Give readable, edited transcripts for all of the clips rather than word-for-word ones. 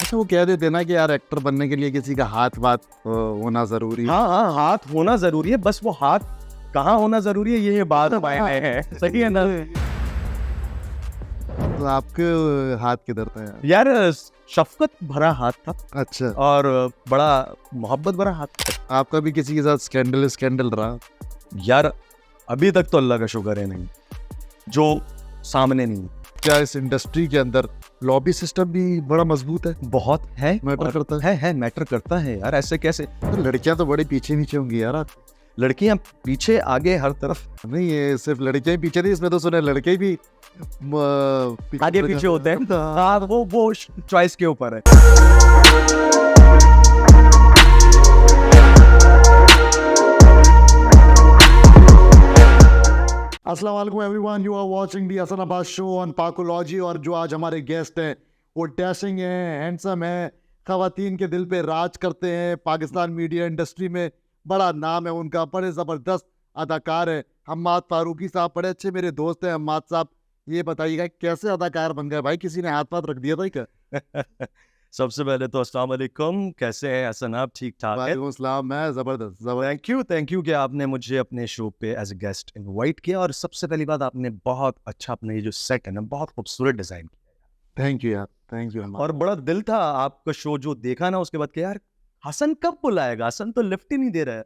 अच्छा, वो कह देते ना कि यार एक्टर बनने के लिए किसी का हाथ होना जरूरी है। हाँ, हाथ होना जरूरी है, बस वो हाथ कहाँ होना जरूरी है ये बात है। सही है ना? तो आपके हाथ किधर था यार शफकत भरा हाथ था अच्छा, और बड़ा मोहब्बत भरा हाथ था। आपका भी किसी के साथ स्कैंडल रहा? यार अभी तक तो अल्लाह का शुक्र है नहीं, जो सामने नहीं। क्या इस इंडस्ट्री के अंदर लॉबी सिस्टम भी बड़ा मजबूत है? बहुत है, मैटर करता है मैटर करता है यार। ऐसे कैसे? तो लड़कियां तो बड़े पीछे नीचे होंगी यार। लड़कियां पीछे आगे हर तरफ नहीं, ये सिर्फ लड़कियां ही पीछे नहीं, इसमें तो सुने लड़के भी आगे पीछे होते हैं। हाँ, वो चॉइस के ऊपर है। अस्सलाम वालेकुम everyone, you are watching the Hasan Abbas show on Pakology. और जो आज हमारे गेस्ट हैं वो डैशिंग है, हैंडसम है, खवातीन के दिल पे राज करते हैं। पाकिस्तान मीडिया इंडस्ट्री में बड़ा नाम है उनका, बड़े ज़बरदस्त अदाकार है हम्माद फारूकी साहब। बड़े अच्छे मेरे दोस्त हैं हम्माद साहब। ये बताइएगा कैसे अदाकार बन गए भाई? किसी ने हाथ पाथ रख दिया था क्या? सबसे पहले तो अस्सलाम वालेकुम, कैसे हैं हसन आप? ठीक ठाक है? वालेकुम सलाम, मैं ज़बरदस्त। थैंक यू कि आपने मुझे अपने शो पे एज ए गेस्ट इनवाइट किया। और सबसे पहली बात, आपने बहुत अच्छा अपना ये जो सेट है ना, बहुत खूबसूरत डिजाइन किया। थैंक यू यार, थैंक यू। और बड़ा दिल था आपका शो जो देखा ना, उसके बाद कि यार हसन कब बुलाएगा, हसन तो लिफ्ट ही नहीं दे रहा है।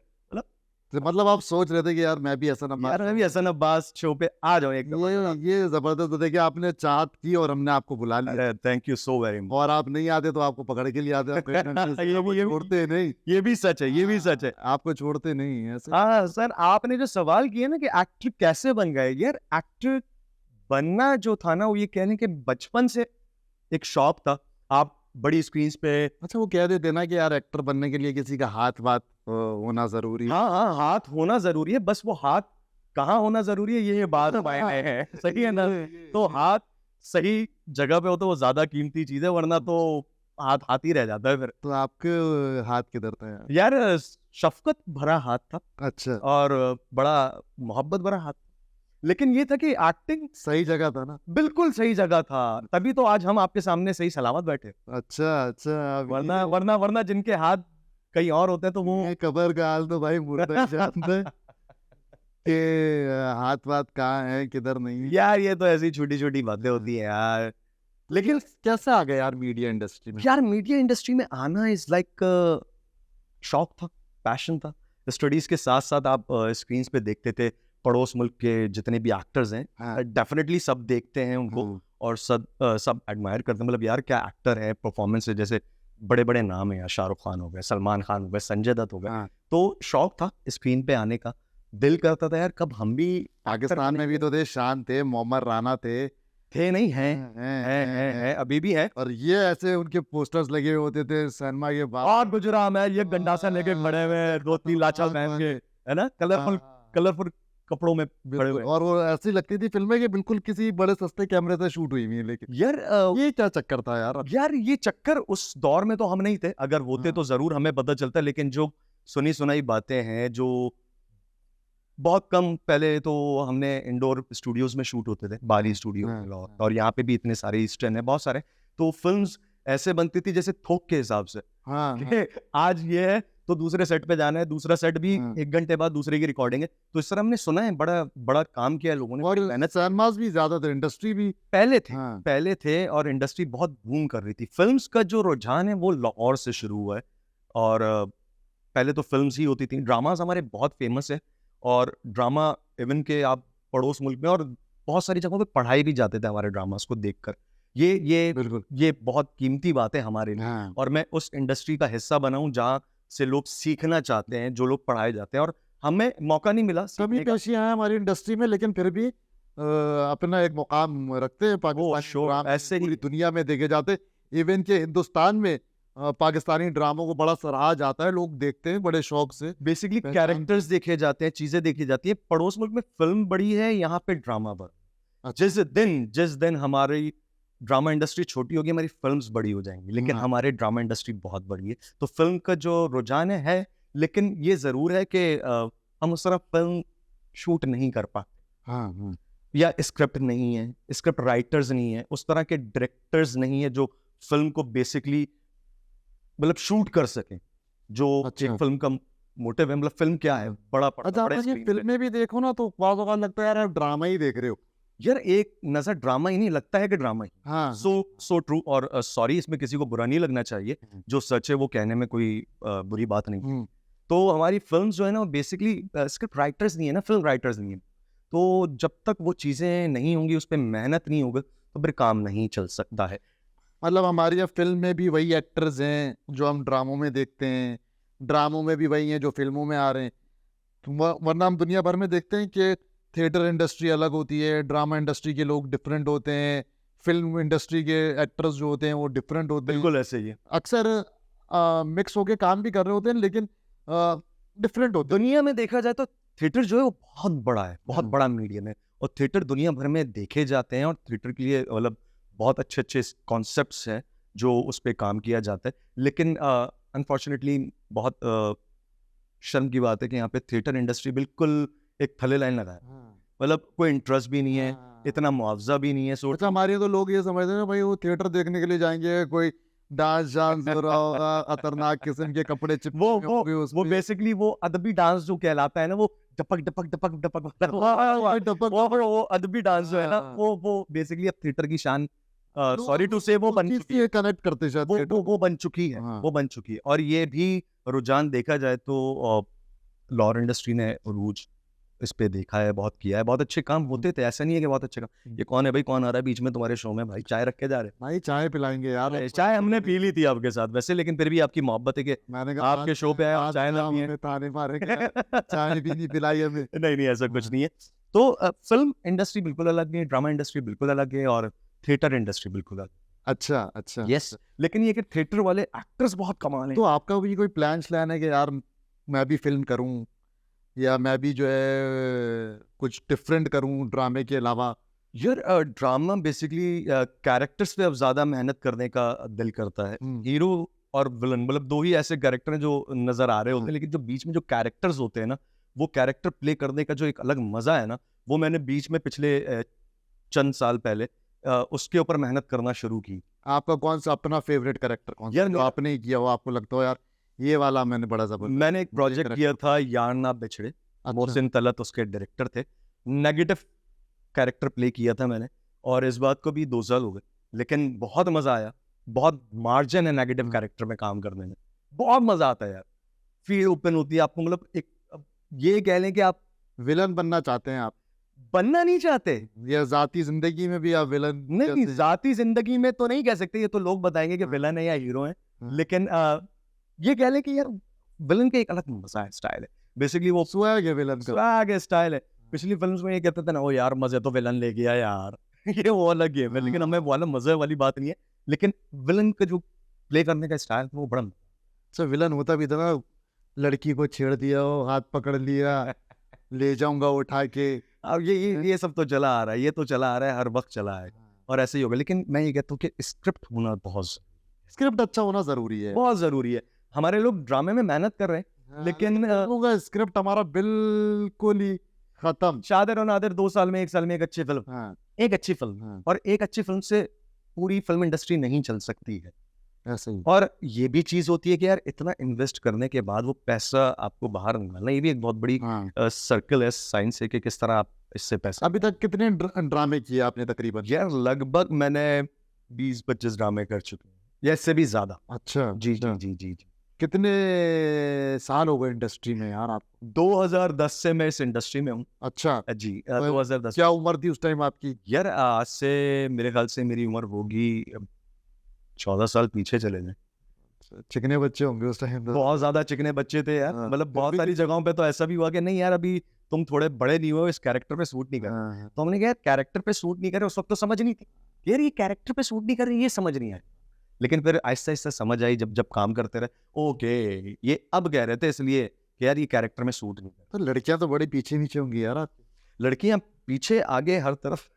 मतलब आप सोच रहे थे कि यार मैं भी हसन अब्बास शो पे आ जाऊं एक दफा। ये जबरदस्त है कि आपने चाहत की और हमने आपको बुला लिया। Thank you so very much. और आप नहीं आते तो आपको पकड़ के लिए आते। छोड़ते नहीं। ये भी सच है, ये भी सच है। आपको छोड़ते नहीं ऐसे। हाँ सर, आपने जो सवाल किया ना कि एक्टर कैसे बन गए, यार एक्टर बनना जो था ना, वो ये कहने के बचपन से एक शौक था। आप बड़ी स्क्रीन पे। अच्छा, वो कह देते ना कि यार एक्टर बनने के लिए किसी का हाथ होना जरूरी है। हाँ, हाथ होना जरूरी है, बस वो हाथ कहाँ होना जरूरी है ये बात है। सही है ना? तो हाथ सही जगह पे हो तो वो ज्यादा कीमती चीज है, वरना तो हाथ हाथ ही रह जाता है फिर। तो आपके हाथ किधर था यार शफकत भरा हाथ था अच्छा, और बड़ा मोहब्बत भरा हाथ। लेकिन ये था कि एक्टिंग सही जगह था ना? बिल्कुल सही जगह था, तभी तो आज हम आपके सामने सही सलामत बैठे। अच्छा। वरना जिनके हाथ कहीं और होते हैं तो वो कबर का हाल तो भाई मुर्दा ही जानता है कि हाथ वाथ कहाँ है किधर नहीं। यार ये तो ऐसी छोटी छोटी बातें होती है यार। लेकिन कैसे आ गए यार मीडिया इंडस्ट्री में? यार मीडिया इंडस्ट्री में आना इज लाइक शौक था, पैशन था। स्टडीज के साथ साथ आप स्क्रीन पे देखते थे पड़ोस मुल्क के जितने भी एक्टर्स हैं, डेफिनेटली सब देखते हैं उनको और सब एडमायर करते हैं। मतलब यार क्या एक्टर है, परफॉर्मेंस है। जैसे बड़े बड़े नाम है, शाहरुख खान हो गए, सलमान खान हो गए, संजय दत्त हो गए। तो शौक था स्क्रीन पे आने का, दिल करता था यार कब हम भी। पाकिस्तान में भी तो थे, शान थे, मोहम्मद राना थे नहीं है, अभी भी है। और ये ऐसे उनके पोस्टर्स लगे हुए होते थे सिनेमा के बाहर। और गुजराम है, ये गंडासा लेके खड़े हुए, 2-3 लाचा पहन के, है ना, कलरफुल कपड़ों में खड़े हुए। और वो ऐसी लगती थी फिल्में कि बिल्कुल किसी बड़े सस्ते कैमरे से शूट हुई हुई है। लेकिन यार ये क्या चक्कर था यार? ये चक्कर उस दौर में तो हम नहीं थे, अगर होते तो जरूर हमें पता चलता। लेकिन जो सुनी सुनाई बातें हैं, जो बहुत कम पहले तो हमने इंडोर स्टूडियोज में शूट होते थे, बाली स्टूडियो और यहाँ पे भी इतने सारे ईस्टर्न है, बहुत सारे। तो फिल्म्स ऐसे बनती थी जैसे थोक के हिसाब से। आज ये है तो दूसरे सेट पे जाना है, दूसरा सेट भी 1 घंटे बाद दूसरे की रिकॉर्डिंग है। तो इस तरह हमने सुना है, बड़ा बड़ा काम किया लोगों ने। और सिनेमास भी ज्यादा थे, इंडस्ट्री भी पहले थे और इंडस्ट्री बहुत बूम कर रही थी। फिल्म्स का जो रुझान है वो लाहौर से शुरू हुआ है। और पहले तो फिल्म्स ही होती थी। ड्रामास हमारे बहुत फेमस है और ड्रामा इवन के आप पड़ोस मुल्क में और बहुत सारी जगहों पे पढ़ाई भी जाते थे हमारे ड्रामास को देखकर। ये बहुत कीमती बात है हमारे लिए। और मैं उस इंडस्ट्री का हिस्सा बना हूं जहाँ से लोग सीखना चाहते हैं, जो लोग पढ़ाए जाते हैं, और हमें मौका नहीं मिला। कमी पेशियां हैं हमारी इंडस्ट्री में, लेकिन फिर भी अपना एक मुकाम रखते हैं पाकिस्तान। ऐसे पूरी दुनिया में देखे जाते, इवन के हिंदुस्तान में पाकिस्तानी ड्रामों को बड़ा सराहा जाता है, लोग देखते हैं बड़े शौक से। बेसिकली कैरेक्टर्स देखे जाते हैं, चीजें देखी जाती है। पड़ोस मुल्क में फिल्म बड़ी है, यहाँ पे ड्रामा बड़ा। जिस दिन हमारी ड्रामा इंडस्ट्री छोटी होगी, हमारी फिल्म्स बड़ी हो जाएंगी। लेकिन हमारे ड्रामा इंडस्ट्री बहुत बड़ी है, तो फिल्म का जो रुझान है। लेकिन ये जरूर है कि हम उस तरह फिल्म शूट नहीं कर पाते, या स्क्रिप्ट नहीं है, स्क्रिप्ट राइटर्स नहीं है, उस तरह के डायरेक्टर्स नहीं है जो फिल्म को बेसिकली मतलब शूट कर सकें, जो अच्छा। एक फिल्म का मोटिव है, मतलब फिल्म क्या है, बड़ा अच्छा, बड़ा आप ये स्क्रीन पे। फिल्में भी देखो ना तो बाद औक़ात लगता है यार आप ड्रामा ही देख रहे हो। यार एक नज़र ड्रामा ही नहीं लगता है कि ड्रामा ही। हाँ, सो ट्रू। और सॉरी, इसमें किसी को बुरा नहीं लगना चाहिए, हुँ, जो सच है वो कहने में कोई बुरी बात नहीं है। हुँ, तो हमारी फ़िल्म्स जो है ना, बेसिकली स्क्रिप्ट राइटर्स नहीं है ना, फ़िल्म राइटर्स नहीं है। तो जब तक वो चीज़ें नहीं होंगी, उस पे मेहनत नहीं होगा, तो फिर काम नहीं चल सकता है। मतलब हमारी अब फ़िल्म में भी वही एक्टर्स हैं जो हम ड्रामों में देखते हैं, ड्रामों में भी वही हैं जो फ़िल्मों में आ रहे हैं। तो वरना हम दुनिया भर में देखते हैं कि थिएटर इंडस्ट्री अलग होती है, ड्रामा इंडस्ट्री के लोग डिफरेंट होते हैं, फ़िल्म इंडस्ट्री के एक्टर्स जो होते हैं वो डिफरेंट होते हैं। बिल्कुल ऐसे ही है। अक्सर मिक्स होके काम भी कर रहे होते हैं लेकिन डिफरेंट होते हैं। दुनिया में देखा जाए तो थिएटर जो है वो बहुत बड़ा है, बहुत हुँ। बड़ा मीडियम है, और थिएटर दुनिया भर में देखे जाते हैं, और थिएटर के लिए मतलब बहुत अच्छे-अच्छे कॉन्सेप्ट्स हैं जो उस पे काम किया जाता है। लेकिन अनफॉर्चुनेटली बहुत शर्म की बात है कि यहाँ पे थिएटर इंडस्ट्री बिल्कुल एक थल्ले लाइन लगा है। हाँ, मतलब कोई इंटरेस्ट भी नहीं है, हाँ। इतना मुआवज़ा भी नहीं है, सो अच्छा, हमारे यहाँ तो लोग ये समझते हैं ना भाई वो थिएटर देखने के लिए जाएँगे, कोई डांस हो रहा होगा, खतरनाक किस्म के कपड़े वो चिपके वो होंगे उस वो पे। बेसिकली वो अदबी डांस जो कहलाता है ना, वो डपक डपक डपक डपक वाला हाँ, टपक वो अदबी डांस जो है ना, हाँ। वो बेसिकली अब थिएटर की शान, लोग सॉरी टू से, वो उस बन चीज़ चुकी है। से कनेक्ट करते हैं शायद थिएटर वो बन चुकी है, हाँ। वो बन चुकी है। और ये भी रुझान देखा जाए तो लॉर इंडस्ट्री ने अरूज इस पे देखा है, बहुत किया है, बहुत अच्छे काम होते थे, ऐसा नहीं है कि बहुत अच्छे काम। ये कौन है भाई, कौन आ रहा है बीच में तुम्हारे शो में, भाई चाय रख के जा रहे भाई चाय पिलाएँगे यार हैं? आपको। चाय हमने पी ली थी आपके साथ वैसे, लेकिन फिर भी आपकी मोहब्बत है कि मैंने कहा आपके शो पे आए और आज चाय ना आप पिए। हमें ताने मारेंगे यार, चाय भी नहीं पिलाई हमें। नहीं, नहीं, ऐसा कुछ हाँ। नहीं है। तो फ़िल्म इंडस्ट्री बिल्कुल अलग है, ड्रामा इंडस्ट्री बिल्कुल अलग है, और थिएटर इंडस्ट्री बिल्कुल अलग। अच्छा, अच्छा। यस, लेकिन ये कि थिएटर वाले एक्टर्स बहुत कमाल हैं। तो आपका भी कोई प्लान-श्लान है कि यार मैं भी फ़िल्म करूँ या मैं भी जो है कुछ डिफरेंट करूँ ड्रामे के अलावा? यार ड्रामा बेसिकली कैरेक्टर्स पे अब ज़्यादा मेहनत करने का दिल करता है। हुँ। हीरो और विलन, मतलब 2 ही ऐसे कैरेक्टर हैं जो नज़र आ रहे होते हाँ। हैं, लेकिन जो बीच में जो कैरेक्टर्स होते हैं ना, वो कैरेक्टर प्ले करने का जो एक अलग मज़ा है ना, वो मैंने बीच में पिछले चंद साल पहले उसके ऊपर मेहनत करना शुरू की। आपका कौन-सा अपना फ़ेवरेट कैरेक्टर कौन-सा यार है जो मेरा आपने ही किया हो आपको लगता हो यार ये वाला मैंने बड़ा ज़बरदस्त मैंने एक ये प्रोजेक्ट कैरेक्टर किया था, यार ना बिछड़े। अच्छा। मोहसिन तलत उसके डायरेक्टर थे। नेगेटिव कैरेक्टर प्ले किया था मैंने, और इस बात को भी 2 साल हो गए, लेकिन बहुत मज़ा आया। बहुत मार्जिन है नेगेटिव हाँ। कैरेक्टर में काम करने में। बहुत मज़ा आता है यार। फील्ड ओपन होती है आपको, मतलब एक अब ये कह लें कि आप विलन बनना चाहते हैं आप? बनना नहीं चाहते। या ज़ाती ज़िंदगी में भी आप विलन नहीं, जैसे ज़ाती ज़िंदगी में तो नहीं कह सकते, ये तो लोग बताएँगे कि हाँ। विलन है या हीरो है। हाँ। लेकिन ये कह लें कि यार विलन का एक अलग मज़ा है, स्टाइल है। बेसिकली वो स्वैग है विलन का। स्वैग है, स्टाइल है। पिछली फ़िल्म्स में ये कहते थे ना, "ओ यार मज़े तो विलन ले गया यार।" ये वो अलग गेम है, लेकिन हमें वो वाला मज़े वाली बात नहीं है। लेकिन विलन का जो प्ले करने का स्टाइल था वो बड़ा अच्छा विलन होता भी था ना, लड़की को छेड़ दिया हो, हाथ पकड़ लिया, ले जाऊँगा उठा के। अब ये सब तो चला आ रहा है, ये तो चला आ रहा है, हर वक़्त चला आएगा, और ऐसे ही होगा। लेकिन मैं ये कहता हूँ कि स्क्रिप्ट होना स्क्रिप्ट अच्छा होना ज़रूरी है। बहुत ज़रूरी है। हमारे लोग ड्रामे में मेहनत कर रहे हैं, हाँ, लेकिन फिल्मों का स्क्रिप्ट हमारा बिल्कुल ही खत्म। शादिर और नादिर 2 साल में, 1 साल में एक अच्छी फ़िल्म, हाँ, एक अच्छी फ़िल्म, हाँ, और एक अच्छी फ़िल्म से पूरी फ़िल्म इंडस्ट्री नहीं चल सकती है। ऐसे ही। और ये भी चीज़ होती है कि यार इतना इन्वेस्ट करने के बाद वो पैसा आपको बाहर निकालना, ये भी एक बहुत बड़ी हाँ। सर्कल है, साइंस है कि किस तरह आप इससे पैसा। अभी तक कितने ड्रामे किए आपने तकरीबन? यार लगभग मैंने 20-25 ड्रामे कर चुके हैं, या इससे भी ज़्यादा। अच्छा, जी, जी, अच्छा। जी, जी, जी। कितने साल हो गए इंडस्ट्री में यार आप? 2010 से मैं इस इंडस्ट्री में हूँ। अच्छा, जी, तो 2010। क्या उम्र थी उस टाइम आपकी? यार आज से मेरे ख्याल से मेरी उम्र होगी 14 साल पीछे चले जाएँ। चिकने बच्चे होंगे उस टाइम तो। बहुत ज़्यादा चिकने बच्चे थे यार, हाँ, मतलब फिर बहुत भी सारी जगहों पे तो ऐसा भी हुआ कि नहीं यार अभी तुम थोड़े बड़े नहीं हुए हो, इस कैरेक्टर पे सूट नहीं कर रहे। हाँ, हाँ। तो हमने कहा यार कैरेक्टर पे सूट नहीं कर रहे, उस वक़्त तो समझ नहीं थी। यार ये कैरेक्टर पे सूट नहीं कर रही, ये समझ नहीं आई। लेकिन फिर आहिस्ता-आहिस्ता समझ आई जब जब काम करते रहे, ओके ये अब कह रहे थे इसलिए कि यार ये कैरेक्टर में सूट नहीं कर रहा। तो लड़कियां तो बड़ी पीछे-नीचे होंगी यार आपके। लड़कियाँ पीछे आगे हर तरफ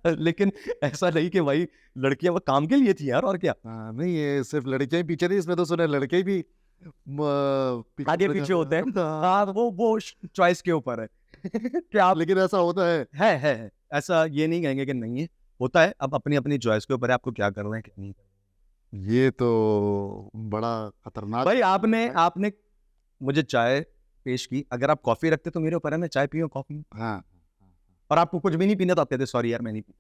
लेकिन ऐसा नहीं कि भाई लड़कियाँ वो काम के लिए थी यार, और क्या। हाँ, नहीं ये सिर्फ लड़कियां ही पीछे नहीं, इसमें तो सुना है लड़के भी पीछे आगे पड़ पीछे जाते होते हैं। हाँ, हाँ, वो चॉइस के ऊपर है कि आप लेकिन ऐसा होता है। है। ऐसा ये नहीं कहेंगे कि नहीं है, होता है। अब अपनी-अपनी चॉइस के ऊपर है आपको क्या करना है, क्या नहीं करना है। ये तो बड़ा खतरनाक भाई आपने आपने मुझे चाय पेश की, अगर आप कॉफी रखते तो मेरे ऊपर है, मैं चाय पीऊँ कॉफी, हाँ और आपको कुछ भी नहीं पीना तो आप कहते सॉरी यार मैं नहीं पीता।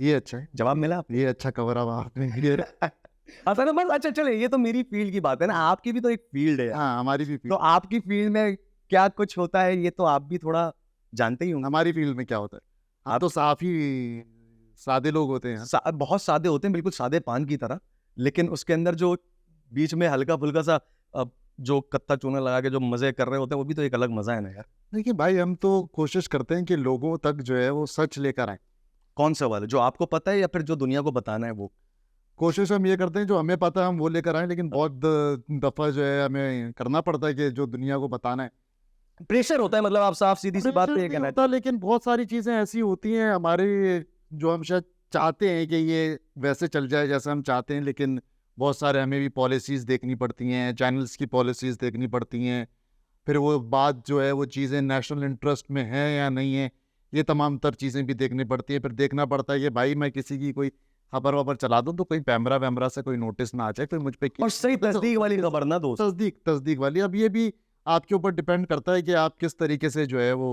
ये अच्छा है, जवाब मिला आपको? ये अच्छा कवर अप आपने ये आता ना बस। अच्छा चले, ये तो मेरी फील्ड की बात है ना, आपकी भी तो एक फील्ड है यार। हाँ हमारी भी तो आपकी फील्ड में क्या कुछ होता है ये तो आप भी थोड़ा जानते ही होंगे। हमारी फील्ड में क्या होता है, हम आप तो काफी सादे लोग होते हैं। बहुत सादे होते हैं, बिल्कुल सादे पान की तरह, लेकिन उसके अंदर जो बीच में हल्का फुल्का सा जो कत्था चूना लगा के जो मजे कर रहे होते हैं, वो भी तो एक अलग मजा है ना यार। देखिए भाई, हम तो कोशिश करते हैं कि लोगों तक जो है वो सच लेकर आए। कौन सा वाला, जो आपको पता है या फिर जो दुनिया को बताना है वो? कोशिश हम ये करते हैं जो हमें पता है हम वो लेकर आए, लेकिन बहुत दफा जो है हमें करना पड़ता है कि जो दुनिया को बताना है। प्रेशर होता है, मतलब आप साफ सीधी सी बात पे ये नहीं कहना होता, लेकिन बहुत सारी चीजें ऐसी होती हैं हमारे जो हम शायद चाहते हैं कि ये वैसे चल जाए जैसा हम चाहते हैं, लेकिन बहुत सारे हमें भी पॉलिसीज देखनी पड़ती हैं, चैनल्स की पॉलिसीज देखनी पड़ती हैं, फिर वो बात जो है वो चीज़ें नेशनल इंटरेस्ट में है या नहीं है, ये तमाम तर चीज़ें भी देखनी पड़ती है। फिर देखना पड़ता है कि भाई मैं किसी की कोई खबर वबर चला दूं तो कोई कैमरा वैमरा से कोई नोटिस ना आ जाए, फिर मुझ पे और सही तस्दीक वाली खबर ना दोस्त। तस्दीक तस्दीक वाली। अब ये भी आपके ऊपर डिपेंड करता है कि आप किस तरीके से जो है वो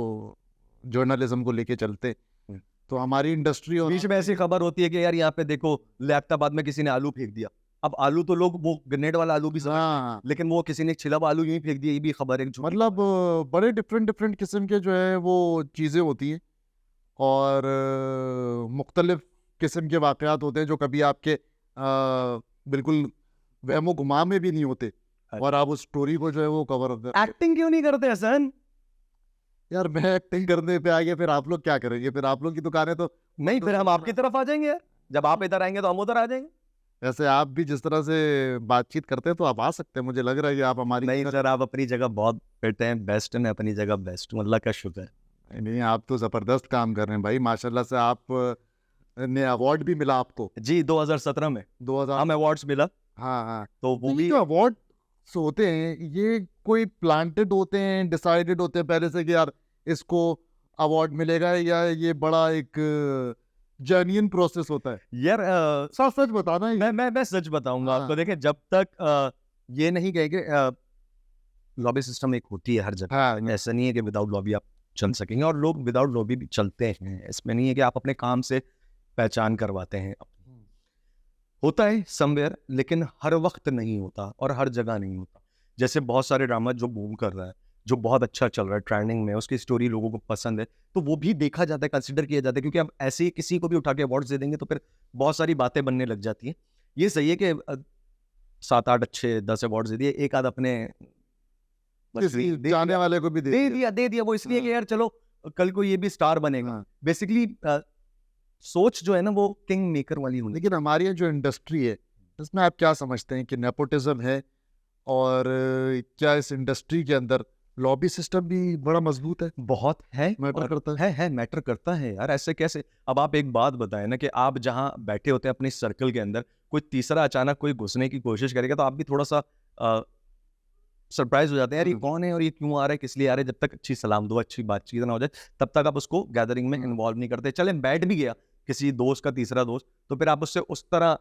जर्नलिज्म को लेके चलते। हम्म। तो हमारी इंडस्ट्री और बीच में ऐसी खबर होती है कि यार यहाँ पे देखो लियाकताबाद में किसी ने आलू फेंक दिया। अब आलू तो लोग वो ग्रेनेड वाला आलू भी समझते हैं, हाँ, लेकिन वो किसी ने छिला हुआ आलू यूं ही फेंक दिया, ये भी खबर है झूठी। मतलब बड़े डिफरेंट डिफरेंट किस्म के जो है वो चीज़ें होती हैं, और मुख्तलिफ किस्म के वाक़यात होते हैं जो कभी आपके बिल्कुल वहमो गुमा में भी नहीं होते, और आप उस स्टोरी को जो है वो कवर कर। एक्टिंग क्यों नहीं करते हसन? यार मैं एक्टिंग करने पे आ गया, फिर आप लोग क्या करेंगे? फिर आप लोग की दुकानें तो नहीं, फिर हम आपकी तरफ आ जाएंगे यार, जब आप इधर आएंगे तो हम उधर आ जाएंगे। वैसे आप भी जिस तरह से बातचीत करते हैं तो आप आ सकते हैं, मुझे लग रहा है कि आप हमारी नहीं सर, आप अपनी जगह बहुत फिट हैं, बेस्ट हैं, मैं अपनी जगह बेस्ट हूँ, अल्लाह का शुक्र है। नहीं, आप तो जबरदस्त काम कर रहे हैं भाई, माशाल्लाह से। आप ने अवार्ड भी मिला आपको जी 2017 में 2000। हम अवार्ड्स मिला, हाँ हाँ, तो वो तो ये भी जो अवार्ड होते हैं ये कोई प्लांटेड होते हैं, डिसाइडेड होते हैं पहले से कि यार इसको अवार्ड मिलेगा, या ये बड़ा एक जेन्युइन प्रोसेस होता है? यार सच सच बताना है। मैं सच बताऊंगा हाँ। आपको। देखें, जब तक ये नहीं कहेंगे, लॉबी सिस्टम एक होती है हर जगह, हाँ ऐसा नहीं है कि विदाउट लॉबी आप चल सकेंगे, और लोग विदाउट लॉबी भी चलते हैं, इसमें नहीं है कि आप अपने काम से पहचान करवाते हैं। होता है समवेयर, लेकिन हर वक्त नहीं होता और हर जगह नहीं होता। जैसे बहुत सारे ड्रामा जो बूम कर रहा है, जो बहुत अच्छा चल रहा है, ट्रेंडिंग में, उसकी स्टोरी लोगों को पसंद है, तो वो भी देखा जाता है, कंसिडर किया जाता है, क्योंकि अब ऐसे ही किसी को भी उठा के अवार्ड्स दे देंगे तो फिर बहुत सारी बातें बनने लग जाती हैं। ये सही है कि 7-8 अच्छे 10 अवार्ड्स दे दिए, एक आध अपने किसी जाने वाले को भी दे दिया, वो इसलिए कि यार चलो कल को ये भी स्टार बनेगा। हाँ। बेसिकली सोच जो है ना वो किंग मेकर वाली होनी। लेकिन हमारी ये जो इंडस्ट्री है इसमें आप क्या समझते हैं कि नेपोटिज्म है, और क्या इस इंडस्ट्री के अंदर लॉबी सिस्टम भी बड़ा मजबूत है, बहुत है, मैटर और करता है? है मैटर करता है यार, ऐसे कैसे? अब आप एक बात बताएं ना, कि आप जहां बैठे होते हैं अपने सर्कल के अंदर, कोई तीसरा अचानक कोई घुसने की कोशिश करेगा तो आप भी थोड़ा सा सरप्राइज हो जाते हैं, यार ये कौन है और ये क्यों आ रहा है, किस लिए आ रहा है। जब तक अच्छी सलाम दुआ, अच्छी बातचीत ना हो जाए, तब तक आप उसको गैदरिंग में इन्वॉल्व नहीं करते। चले बैठ भी गया किसी दोस्त का तीसरा दोस्त, तो फिर आप उससे उस तरह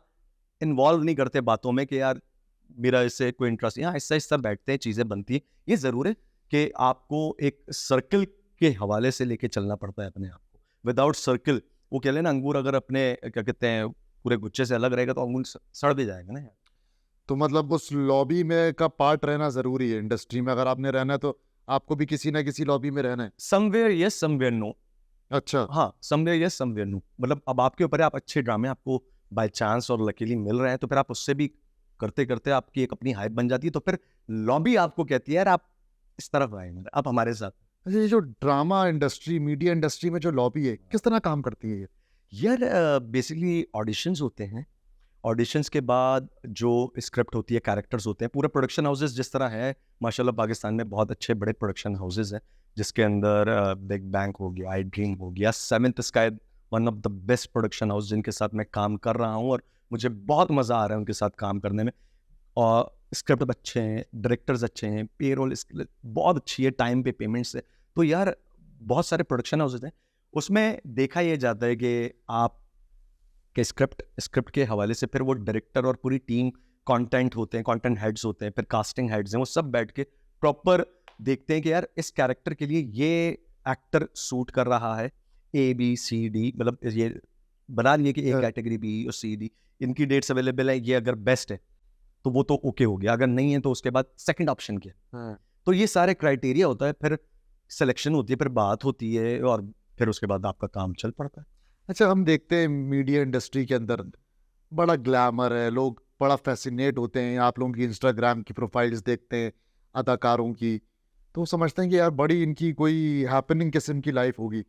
इन्वॉल्व नहीं करते बातों में कि यार मेरा इससे कोई इंटरेस्ट। यहाँ हिस्सा हिस्सा बैठते हैं, चीज़ें बनती हैं। ये ज़रूर है कि आपको एक सर्कल के हवाले से लेके चलना पड़ता है अपने आप को। विदाउट सर्कल, वो कह लेना अंगूर अगर अपने क्या कहते हैं पूरे गुच्छे से अलग रहेगा तो अंगूर सड़ भी जाएगा ना यार। तो मतलब उस लॉबी में का पार्ट रहना जरूरी है इंडस्ट्री में, अगर आपने रहना है तो आपको भी किसी ना किसी लॉबी में रहना है। Somewhere yes somewhere no. अच्छा। हाँ, समवेयर यस समवेयर नो, मतलब अब आपके ऊपर है, आप अच्छे ड्रामे आपको बाय चांस और लकीली मिल रहे हैं, तो फिर आप उससे भी करते करते आपकी एक अपनी हाइप बन जाती है, तो फिर लॉबी आपको कहती है यार आप इस तरफ आए, आप हमारे साथ। अच्छा, ये जो ड्रामा इंडस्ट्री, मीडिया इंडस्ट्री में जो लॉबी है किस तरह काम करती है ये? यार बेसिकली ऑडिशंस होते हैं, ऑडिशंस के बाद जो स्क्रिप्ट होती है, कैरेक्टर्स होते हैं, पूरे प्रोडक्शन हाउसेस जिस तरह है माशाल्लाह पाकिस्तान में बहुत अच्छे बड़े प्रोडक्शन हाउसेस हैं, जिसके अंदर बिग बैंग हो गया, आई ड्रीम हो गया, seventh sky, one of the best production house जिनके साथ मैं काम कर रहा हूँ, और मुझे बहुत मज़ा आ रहा है उनके साथ काम करने में। और स्क्रिप्ट अच्छे हैं, डायरेक्टर्स अच्छे हैं, पेरोल बहुत अच्छी है, टाइम पे पेमेंट्स है। तो यार बहुत सारे प्रोडक्शन हाउसेस हैं, उसमें देखा यह जाता है कि आप कि स्क्रिप्ट के हवाले से फिर वो डायरेक्टर और पूरी टीम, कंटेंट होते हैं, कंटेंट हेड्स होते हैं, फिर कास्टिंग हेड्स हैं, वो सब बैठ के प्रॉपर देखते हैं कि यार इस कैरेक्टर के लिए ये एक्टर सूट कर रहा है, ABCD, मतलब ये बना लिए कि A हाँ। कैटेगरी, B और CD, इनकी डेट्स अवेलेबल है, ये अगर बेस्ट है तो वो तो ओके हो गया, अगर नहीं है तो उसके बाद सेकंड ऑप्शन क्या। तो ये सारे क्राइटेरिया होता है, फिर सिलेक्शन होती है, फिर बात होती है और फिर उसके बाद आपका काम चल पड़ता है। अच्छा, हम देखते हैं मीडिया इंडस्ट्री के अंदर बड़ा ग्लैमर है, लोग बड़ा फैसिनेट होते हैं, आप लोगों की इंस्टाग्राम की प्रोफाइल्स देखते हैं अदाकारों की, तो समझते हैं कि यार बड़ी इनकी कोई हैपनिंग किस्म की लाइफ होगी।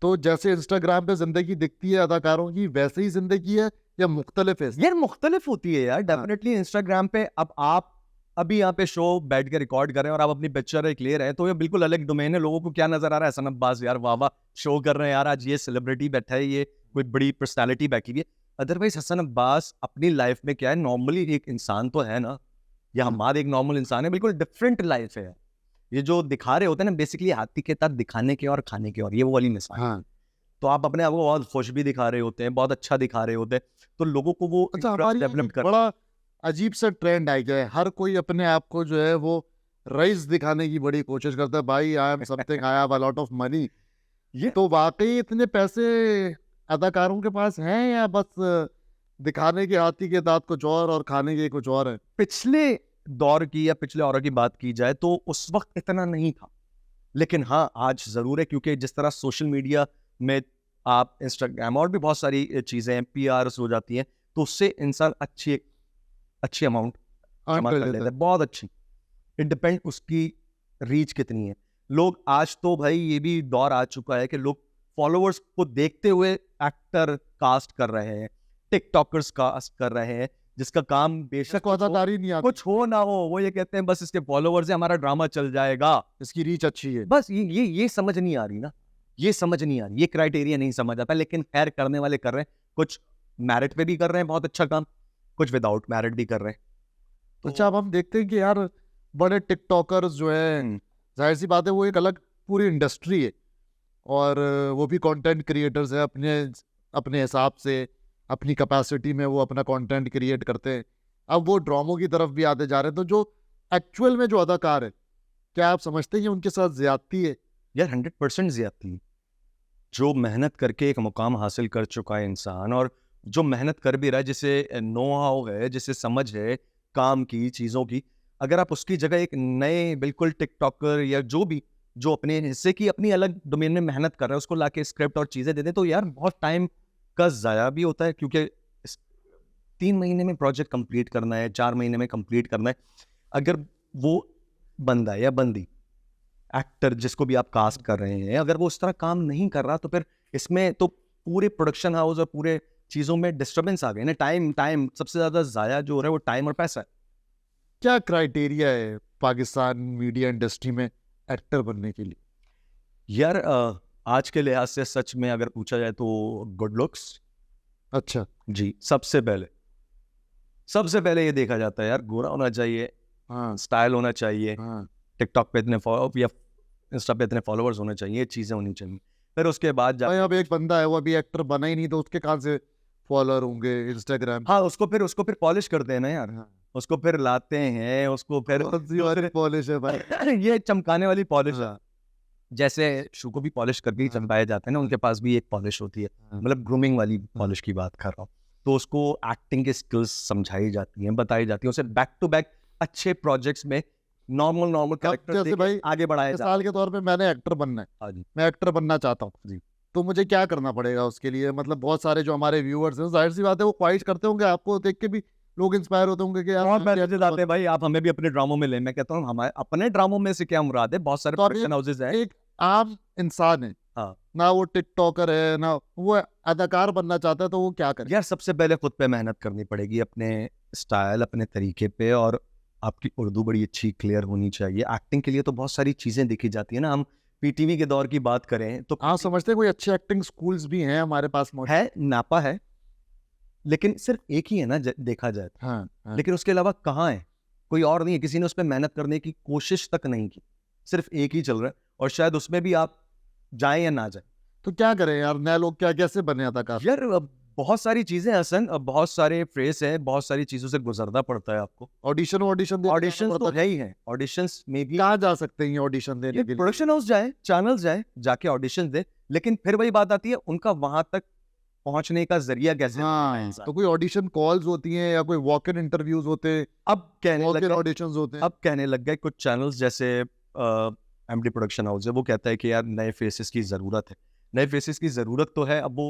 तो जैसे इंस्टाग्राम पे जिंदगी दिखती है अदाकारों की, वैसे ही जिंदगी है या मुख्तलिफ है? यार मुख्तलिफ होती है यार, डेफिनेटली। इंस्टाग्राम पे अब आप अभी यहाँ पे शो बैठ के रिकॉर्ड कर रहे हैं और आप अपनी पिक्चर एक ले रहे हैं, तो ये बिल्कुल अलग डोमेन है। लोगों को क्या नजर आ रहा है, हसन अब्बास यार वाह वाह शो कर रहे हैं यार, आज ये सेलिब्रिटी बैठा है, ये कोई बड़ी पर्सनालिटी बैठी हुई है। अदरवाइज हसन अब्बास अपनी लाइफ में क्या है, नॉर्मली एक इंसान तो है ना, या हमारे एक नॉर्मल इंसान है, बिल्कुल डिफरेंट लाइफ है। ये जो दिखा रहे होते हैं ना, बेसिकली हाथी के तक दिखाने के और खाने के, और ये वो वाली मिसाल। हाँ। तो आप अपने आप को बहुत खुश भी दिखा रहे होते हैं, बहुत अच्छा दिखा रहे होते हैं, तो लोगों को वो अच्छा, हमारी डेवलप एक कर बड़ा अजीब सा ट्रेंड आ गया है, हर कोई अपने आप को जो है वो रईस दिखाने की बड़ी कोशिश करता है, भाई I am something, I have a lot of money. ये तो वाकई इतने पैसे अदाकारों के पास हैं या बस दिखाने के हाथी के दांत कुछ और खाने के कुछ और है? पिछले दौर की या पिछले और की बात की जाए तो उस वक्त इतना नहीं था, लेकिन हाँ आज जरूर है, क्योंकि जिस तरह सोशल मीडिया में आप इंस्टाग्राम और भी बहुत सारी चीजें हैं, PRs हो जाती हैं, तो उससे इंसान अच्छी अमाउंट Earn जमा कर कर लेता लेता है। है, बहुत अच्छी। इट डिपेंड उसकी रीच कितनी है। लोग आज तो भाई ये भी दौर आ चुका है कि लोग फॉलोअर्स को देखते हुए एक्टर कास्ट कर रहे हैं, टिकटॉकर्स कास्ट कर रहे हैं, जिसका काम बेशक इसको अदाकारी नहीं आती, कुछ हो ना हो, वो ये कहते हैं बस इसके फॉलोअर्स है, हमारा ड्रामा चल जाएगा। इसकी रीच अच्छी है। बस ये समझ नहीं आ रही ना, ये समझ नहीं आ रही, ये क्राइटेरिया नहीं समझ आता। लेकिन खैर करने वाले कर रहे हैं, कुछ मैरिट पे भी कर रहे हैं बहुत अच्छा काम, कुछ विदाउट मैरिट भी कर रहे हैं। तो अच्छा, अब हम देखते हैं कि यार बड़े टिकटॉकर्स जो है, जाहिर सी बात है वो एक अलग पूरी इंडस्ट्री है, और वो भी कंटेंट क्रिएटर्स है, अपने अपने हिसाब से अपनी कैपेसिटी में वो अपना कंटेंट क्रिएट करते हैं। अब वो ड्रामों की तरफ भी आते जा रहे हैं, तो जो एक्चुअल में जो अदाकार है, क्या आप समझते हैं कि उनके साथ ज्यादती है? यार 100% ज्यादती है। जो मेहनत करके एक मुकाम हासिल कर चुका है इंसान, और जो मेहनत कर भी रहा है, जिसे नो हाउ है, जिसे समझ है काम की चीज़ों की, अगर आप उसकी जगह एक नए बिल्कुल टिकटॉकर या जो भी जो अपने हिस्से की अपनी अलग डोमेन में मेहनत कर रहा है, उसको लाके स्क्रिप्ट और चीज़ें दे दें, तो यार बहुत टाइम का ज़ाया भी होता है, क्योंकि 3 महीने में प्रोजेक्ट कंप्लीट करना है, 4 महीने में कंप्लीट करना है। अगर वो बंदा या बंदी एक्टर जिसको भी आप कास्ट कर रहे हैं, अगर वो उस तरह काम नहीं कर रहा, तो फिर इसमें तो पूरे प्रोडक्शन हाउस और पूरे चीज़ों में डिस्टर्बेंस आ गए ना। टाइम सबसे ज़्यादा ज़ाया जो हो रहा है वो टाइम और पैसा है। क्या क्राइटेरिया है पाकिस्तान मीडिया इंडस्ट्री में एक्टर बनने के लिए? यार आज के लिहाज से सच में अगर पूछा जाए तो गुड लुक्स। अच्छा। जी, सबसे पहले ये देखा जाता है यार, गोरा होना चाहिए, हाँ। स्टाइल होना चाहिए, हाँ। टिकटॉक पे इतने या इंस्टा पे इतने फॉलोअर्स होने चाहिए, ये चीज़ें होनी चाहिए। फिर उसके बाद भाई अब एक बंदा है, वो अभी एक्टर बना ही नहीं, तो उसके कहाँ से फॉलोअर होंगे इंस्टाग्राम? हाँ, उसको फिर पॉलिश करते हैं ना यार, हाँ। उसको फिर लाते हैं, उसको फिर कौन सी वाली पॉलिश है भाई? ये चमकाने वाली पॉलिश है। हाँ। जैसे शू को भी पॉलिश करके ही हाँ। चमकाए जाते हैं ना, उनके पास भी एक पॉलिश होती है, हाँ। मतलब ग्रूमिंग वाली पॉलिश की बात कर रहा हूँ। तो उसको एक्टिंग की स्किल्स समझाई जाती हैं, बताई जाती हैं, उसे बैक टू बैक अच्छे प्रोजेक्ट्स में नॉर्मल अब कैरेक्टर जैसे भाई आगे बढ़ाया जाता मिसाल के तौर पे मैंने एक्टर बनना है, है। हाँ जी। मैं एक्टर बनना चाहता हूँ जी। तो मुझे क्या करना पड़ेगा उसके लिए? मतलब बहुत सारे जो हमारे व्यूअर्स हैं, जाहिर सी बात है वो ख्वाहिश करते होंगे, आपको देख के भी लोग इंस्पायर होते होंगे कि यार बहुत मैं भी मैसेजेस actor आते हैं भाई, आप हमें भी अपने ड्रामों में लें। मैं कहता हूँ हमारे अपने ड्रामों में से क्या मुराद है, बहुत सारे तो आप प्रोडक्शन हाउसेज हैं। एक आम इंसान है, हाँ। ना वो टिकटॉकर है, ना वो अदाकार बनना चाहता है, तो वो क्या करे? यार सबसे पहले खुद पे मेहनत करनी पड़ेगी, अपने स्टाइल, अपने तरीके पे, और आपकी उर्दू बड़ी अच्छी क्लियर होनी चाहिए। एक्टिंग के लिए तो बहुत सारी चीज़ें देखी जाती है ना। हम PTV के दौर की बात करें तो आप समझते हैं कोई अच्छे एक्टिंग स्कूल्स भी हैं हमारे पास मौजूद? है, नापा है, लेकिन सिर्फ एक ही है ना देखा जाए तो। हाँ, हाँ। लेकिन उसके अलावा कहाँ है, कोई और नहीं है, किसी ने उस पर मेहनत करने की कोशिश तक नहीं की, सिर्फ एक ही चल रहा है, और शायद उसमें भी आप जाएं या ना जाएं। तो क्या करें यार, नए लोग क्या कैसे बने अदाकार? यार बहुत सारी चीजें हसन, बहुत सारे फ्रेज हैं, बहुत सारी चीजों से गुजरना पड़ता है आपको। ऑडिशन ऑडिशंस तो है ही है, ऑडिशंस में भी कहाँ जा सकते हैं ये ऑडिशन देने के लिए? प्रोडक्शन हाउस जाए, चैनल्स जाए, जाके ऑडिशन दे। लेकिन फिर वही बात आती है, उनका वहां तक पहुंचने का जरिया कैसे होता है हाँ, इंसान। तो कोई ऑडिशन कॉल्स होती हैं या कोई वॉक इन इंटरव्यूज होते हैं, अब कहने वॉक लग इन गए, ऑडिशंस होते हैं? अब कहने लग गए कुछ चैनल्स जैसे एमडी प्रोडक्शन हाउस है, वो कहता है कि यार नए फेसेस की जरूरत है, नए फेसेस की जरूरत तो है। अब वो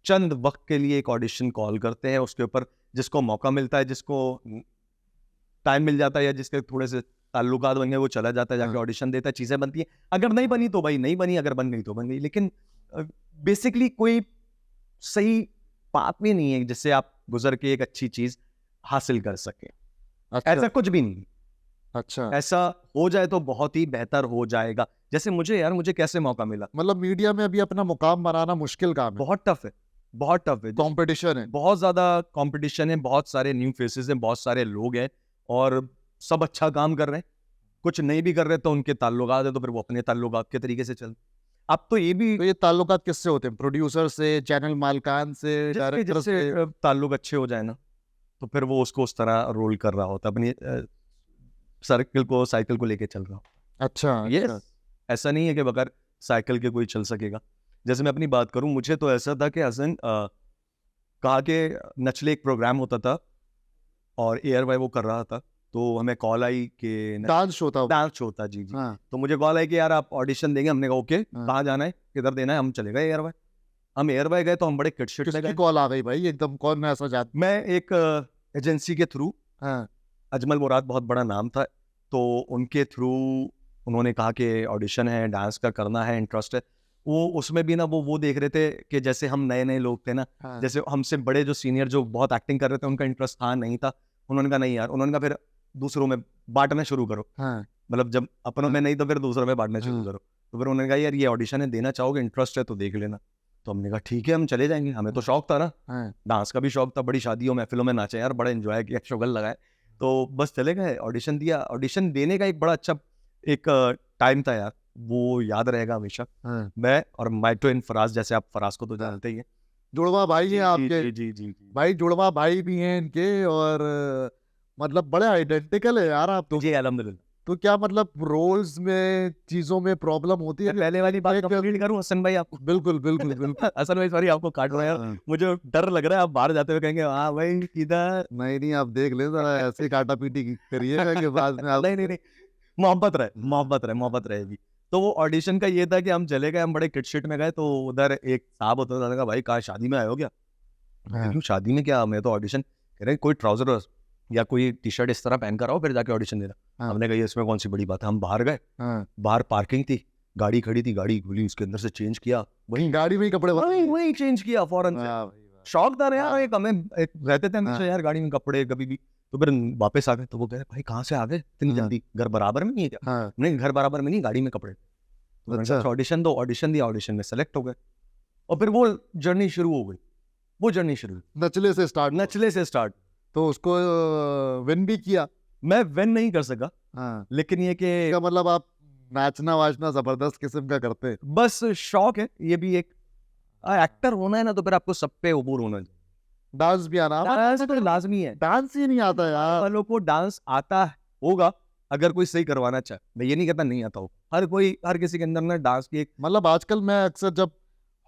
चंद वक्त के लिए एक ऑडिशन कॉल करते हैं, उसके ऊपर जिसको मौका मिलता है, जिसको टाइम मिल जाता है या जिसके थोड़े से ताल्लुकात बन गए, वो चला जाता है, जाके हाँ। ऑडिशन देता है, चीजें बनती हैं। अगर नहीं बनी तो भाई नहीं बनी, अगर बन गई तो बन गई। लेकिन बेसिकली कोई सही पाथ भी नहीं है जिससे आप गुजर के एक अच्छी चीज हासिल कर सके। अच्छा ऐसा कुछ भी नहीं। अच्छा, ऐसा हो जाए तो बहुत ही बेहतर हो जाएगा। जैसे मुझे यार, मुझे कैसे मौका मिला, मतलब मीडिया में अभी अपना मुकाम बनाना मुश्किल काम है, बहुत टफ है, बहुत टफ है, कंपटीशन है। बहुत ज्यादा कंपटीशन है, बहुत सारे न्यू फेसेस हैं, बहुत सारे लोग हैं और सब अच्छा काम कर रहे हैं। कुछ नहीं भी कर रहे तो उनके ताल्लुकात है, तो फिर वो अपने ताल्लुकात के तरीके से चल। अब तो ये भी तो ये ताल्लुकात किससे होते हैं? प्रोड्यूसर से, चैनल मालकान से, जिसके डायरेक्टर जिससे से? ताल्लुक अच्छे हो जाए ना, तो फिर वो उसको उस तरह रोल कर रहा होता है, अपनी सर्कल को, साइकिल को लेके चल रहा होता अच्छा है। Yes, अच्छा। ऐसा नहीं है कि बगैर साइकिल के कोई चल सकेगा। जैसे मैं अपनी बात करूं, मुझे तो ऐसा था कि हसन कहा के नचले एक प्रोग्राम होता था और एयर वाई वो कर रहा था, तो हमें कॉल आई कि डांस शो था वो। डांस शो था। जी जी। हाँ तो मुझे कॉल आई कि यार आप ऑडिशन देंगे। हमने कहा ओके, हाँ। कहाँ जाना है, किधर देना है? हम चले गए एयर वाई। हम एयर वाई गए तो हम बड़े किटशिट में किसकी गए। कॉल आ गई भाई एकदम? कौन ऐसा जाता? मैं एक एजेंसी के थ्रू, हाँ अजमल मुराद बहुत बड़ा नाम था, तो उनके थ्रू उन्होंने कहा कि ऑडिशन है, डांस का करना है, इंटरेस्ट है। वो उसमें भी ना वो देख रहे थे कि जैसे हम नए नए लोग थे ना, हाँ जैसे हमसे बड़े जो सीनियर जो बहुत एक्टिंग कर रहे थे, उनका इंटरेस्ट था नहीं था। उन्होंने कहा नहीं यार, उन्होंने कहा फिर दूसरों में बांटना शुरू करो। हाँ मतलब जब अपनों में नहीं तो फिर दूसरों में बांटना शुरू हाँ। करो। तो फिर उन्होंने कहा यार ये ऑडिशन है, देना चाहोगे, इंटरेस्ट है तो देख लेना। तो हमने कहा ठीक है, हम चले जाएंगे। हमें तो शौक था ना, हाँ डांस का भी शौक था, बड़ी शादियों महफिलों में नाचे यार, बड़ा एंजॉय किया, शुगल लगाए। तो बस चले गए, ऑडिशन दिया। ऑडिशन देने का एक बड़ा अच्छा एक टाइम था यार, वो याद रहेगा हमेशा। हाँ। मैं और माइटो इन फराज, जैसे आप फराज को तो जानते ही हैं। जुड़वा भाई हैं आपके? जी जी जी जी भाई जुड़वा भाई भी हैं इनके, और मतलब बड़े आइडेंटिकल है यार आप तो। जी अल्हम्दुलिल्लाह। तो क्या मतलब रोल्स में, चीजों में प्रॉब्लम होती है? पहले वाली बात एक- कंप्लीट करूं हसन भाई आपको? बिल्कुल बिल्कुल बिल्कुल। हसन भाई सॉरी, आपको काट रहा है यार, हाँ। मुझे डर लग रहा है आप बाहर जाते हुए कहेंगे हाँ भाई किधर। नहीं नहीं, आप देख ले जरा, ऐसे काटा पीटी करिएगा कि बाद में आप। नहीं नहीं नहीं, मोहब्बत रहे, मोहब्बत रहे, मोहब्बत रहेगी। तो वो ऑडिशन का ये था कि हम चले गए, हम बड़े किटशिट में गए। तो उधर एक साहब होता था, उन्होंने कहा भाई कहाँ शादी में आए हो क्या? हाँ। क्यों शादी में क्या, मैं तो ऑडिशन। कह रहे कोई ट्राउजर या कोई टी शर्ट इस तरह पहन कर आओ, फिर जाके ऑडिशन देना। हाँ। हमने कहा ये इसमें कौन सी बड़ी बात है। हम बाहर गए, हाँ। बाहर पार्किंग थी, गाड़ी खड़ी थी, गाड़ी खुली, उसके अंदर से चेंज किया, वही गाड़ी में ही कपड़े वही चेंज किया फौरन से। वाह भाई वाह। शौक था ना यार, हाँ। एक हमें एक रहते थे हमेशा हाँ। यार गाड़ी में कपड़े कभी भी। तो फिर वापस आ गए, तो वो कह रहे भाई कहाँ से आ गए इतनी हाँ। जल्दी, घर बराबर में नहीं है क्या? हाँ नहीं घर बराबर में नहीं, गाड़ी में कपड़े। तो अच्छा। ऑडिशन दो, ऑडिशन दिया, ऑडिशन में सेलेक्ट हो गए और फिर वो जर्नी शुरू हो गई। वो जर्नी शुरू हुई, नचले से स्टार्ट। नचले से स्टार्ट। तो उसको विन भी किया? मैं विन नहीं कर सका, हाँ। लेकिन ये कि क्या मतलब आप नाचना वाचना जबरदस्त किस्म का करते हैं? बस शौक है ये भी एक। एक्टर होना है ना, तो फिर आपको सब पे उबूर होना चाहिए। डांस भी आना? डांस तो लाजमी है, डांस ही नहीं आता यार। वालों को डांस आता होगा अगर कोई सही करवाना चाहे। मैं ये नहीं कहता नहीं आता हो, हर किसी के अंदर ना डांस की एक। मतलब आजकल मैं अक्सर जब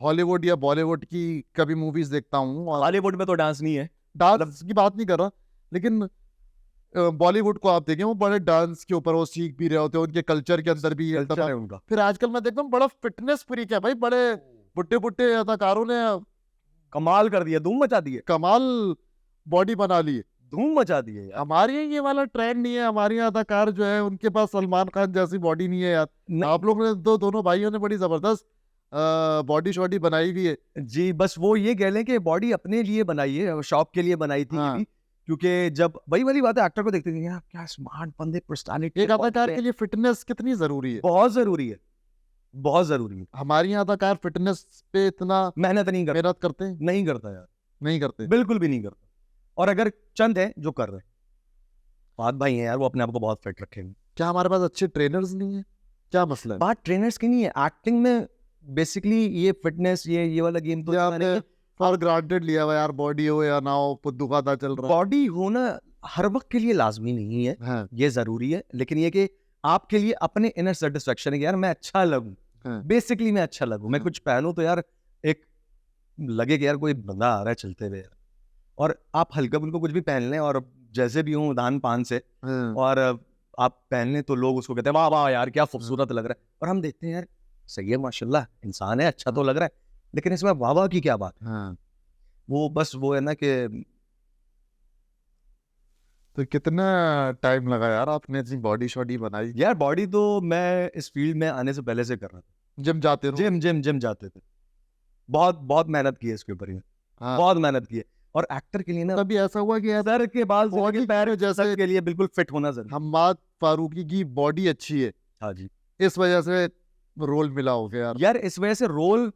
हॉलीवुड या बॉलीवुड की कभी मूवीज देखता हूँ, और बॉलीवुड में तो डांस नहीं है। डांस की बात नहीं कर रहा, लेकिन बॉलीवुड को आप देखें, वो बड़े डांस के ऊपर वो सीख भी रहे होते हैं, उनके कल्चर के अंदर भी कल्चर है उनका। फिर आजकल मैं देखता हूँ बड़ा फिटनेस फ्रीक है भाई, बड़े बुड्ढे बुड्ढे अदाकारों ने कमाल कर दिया, धूम मचा दी है, कमाल बॉडी बना ली है। धूम मचा दी है यार। हमारे यहाँ ये वाला ट्रेंड नहीं है। हमारे यहाँ अदाकार जो है उनके पास सलमान खान जैसी बॉडी नहीं है यार। आप लोग ने दोनों भाइयों ने बड़ी जबरदस्त बॉडी शॉडी बनाई हुई है। जी बस वो ये कह लें कि बॉडी अपने लिए बनाई है, शौक के लिए बनाई थी हाँ। ये भी। क्योंकि जब वही वाली बात है, एक्टर को देखते थे यार क्या स्मार्ट बंदे, पर्सनालिटी। एक अदाकार के लिए फिटनेस कितनी जरूरी है? बहुत जरूरी है, बहुत जरूरी है। हमारे यहाँ अदाकार फिटनेस पे इतना मेहनत नहीं करता, मेहनत करते हैं? नहीं करता यार, नहीं करते। बिल्कुल भी नहीं करता। और अगर चंद है जो कर रहे हैं, बात भाई है यार, वो अपने आप को बहुत फिट रखेंगे। क्या हमारे पास अच्छे ट्रेनर्स नहीं है? क्या मसला है? बात ट्रेनर्स की नहीं है, एक्टिंग में बेसिकली ये फिटनेस, ये वाला गेम तो या इतना नहीं है। फॉर ग्रांटेड लिया हुआ यार, बॉडी हो या ना हो, पुद्दू खाता चल रहा बॉडी होना हर वक्त के लिए लाजमी नहीं है, है। हाँ, ये जरूरी है, लेकिन ये कि आपके लिए अपने इनर सेटिस्फेक्शन है कि यार मैं अच्छा लगूं, हाँ, बेसिकली मैं अच्छा लगूं, मैं हाँ। कुछ पहनूं तो यार एक लगे कि यार कोई बंदा आ रहा है चलते हुए यार। और आप हल्का फुल्का कुछ भी पहन लें और जैसे भी हूँ दान पान से, हाँ, और आप पहन लें तो लोग उसको कहते हैं वाह वाह यार क्या खूबसूरत लग रहा है, और हम देखते हैं यार सही है माशाल्लाह, इंसान है, अच्छा तो लग रहा है, लेकिन इसमें वाह वाह की क्या बात, हाँ। वो बस वो है ना कि तो कितना टाइम लगा यार आपने इतनी बॉडी शॉडी बनाई? यार बॉडी तो मैं इस फील्ड में आने से पहले से कर रहा था, जिम जाते हो? जिम जिम जिम जाते थे, बहुत बहुत मेहनत की है इसके ऊपर ही, हाँ। बहुत मेहनत की है। और एक्टर के लिए ना कभी ऐसा हुआ कि यार सर के बाल से बॉडी लेके पैर जैसे तक के लिए बिल्कुल फिट होना जरूरी। हम्माद फारूकी की बॉडी अच्छी है, हाँ जी इस वजह से रोल मिला हो गया यार? यार, इस वजह से रोल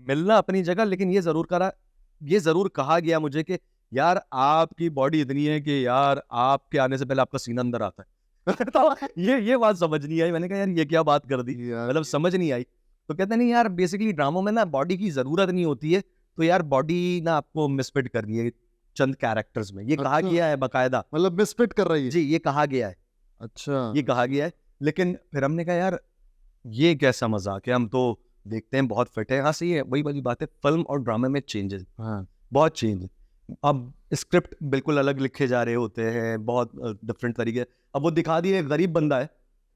मिलना अपनी जगह, लेकिन ये जरूर कहा गया मुझे कि यार आपकी बॉडी इतनी है कि यार आपके आने से पहले आपका सीना अंदर आता है। तो ये बात समझ नहीं आई, मैंने कहा यार ये क्या बात कर दी, यार मतलब समझ नहीं आई। तो कहते नहीं यार बेसिकली ड्रामों में ना बॉडी की जरूरत नहीं होती है, तो यार बॉडी ना आपको मिसफिट करनी है चंद कैरेक्टर्स में, ये कहा अच्छा। गया है बाकायदा। मतलब मिसफिट कर रही है? जी ये कहा गया है, अच्छा। ये कहा गया है, लेकिन फिर हमने कहा यार ये कैसा मजाक है, हम तो देखते हैं बहुत फिट है। हाँ सही है, वही वाली बात है, फिल्म और ड्रामे में चेंजेस, हाँ, बहुत चेंज है। अब स्क्रिप्ट बिल्कुल अलग लिखे जा रहे होते हैं, बहुत डिफरेंट तरीके। अब वो दिखा दिए एक गरीब बंदा है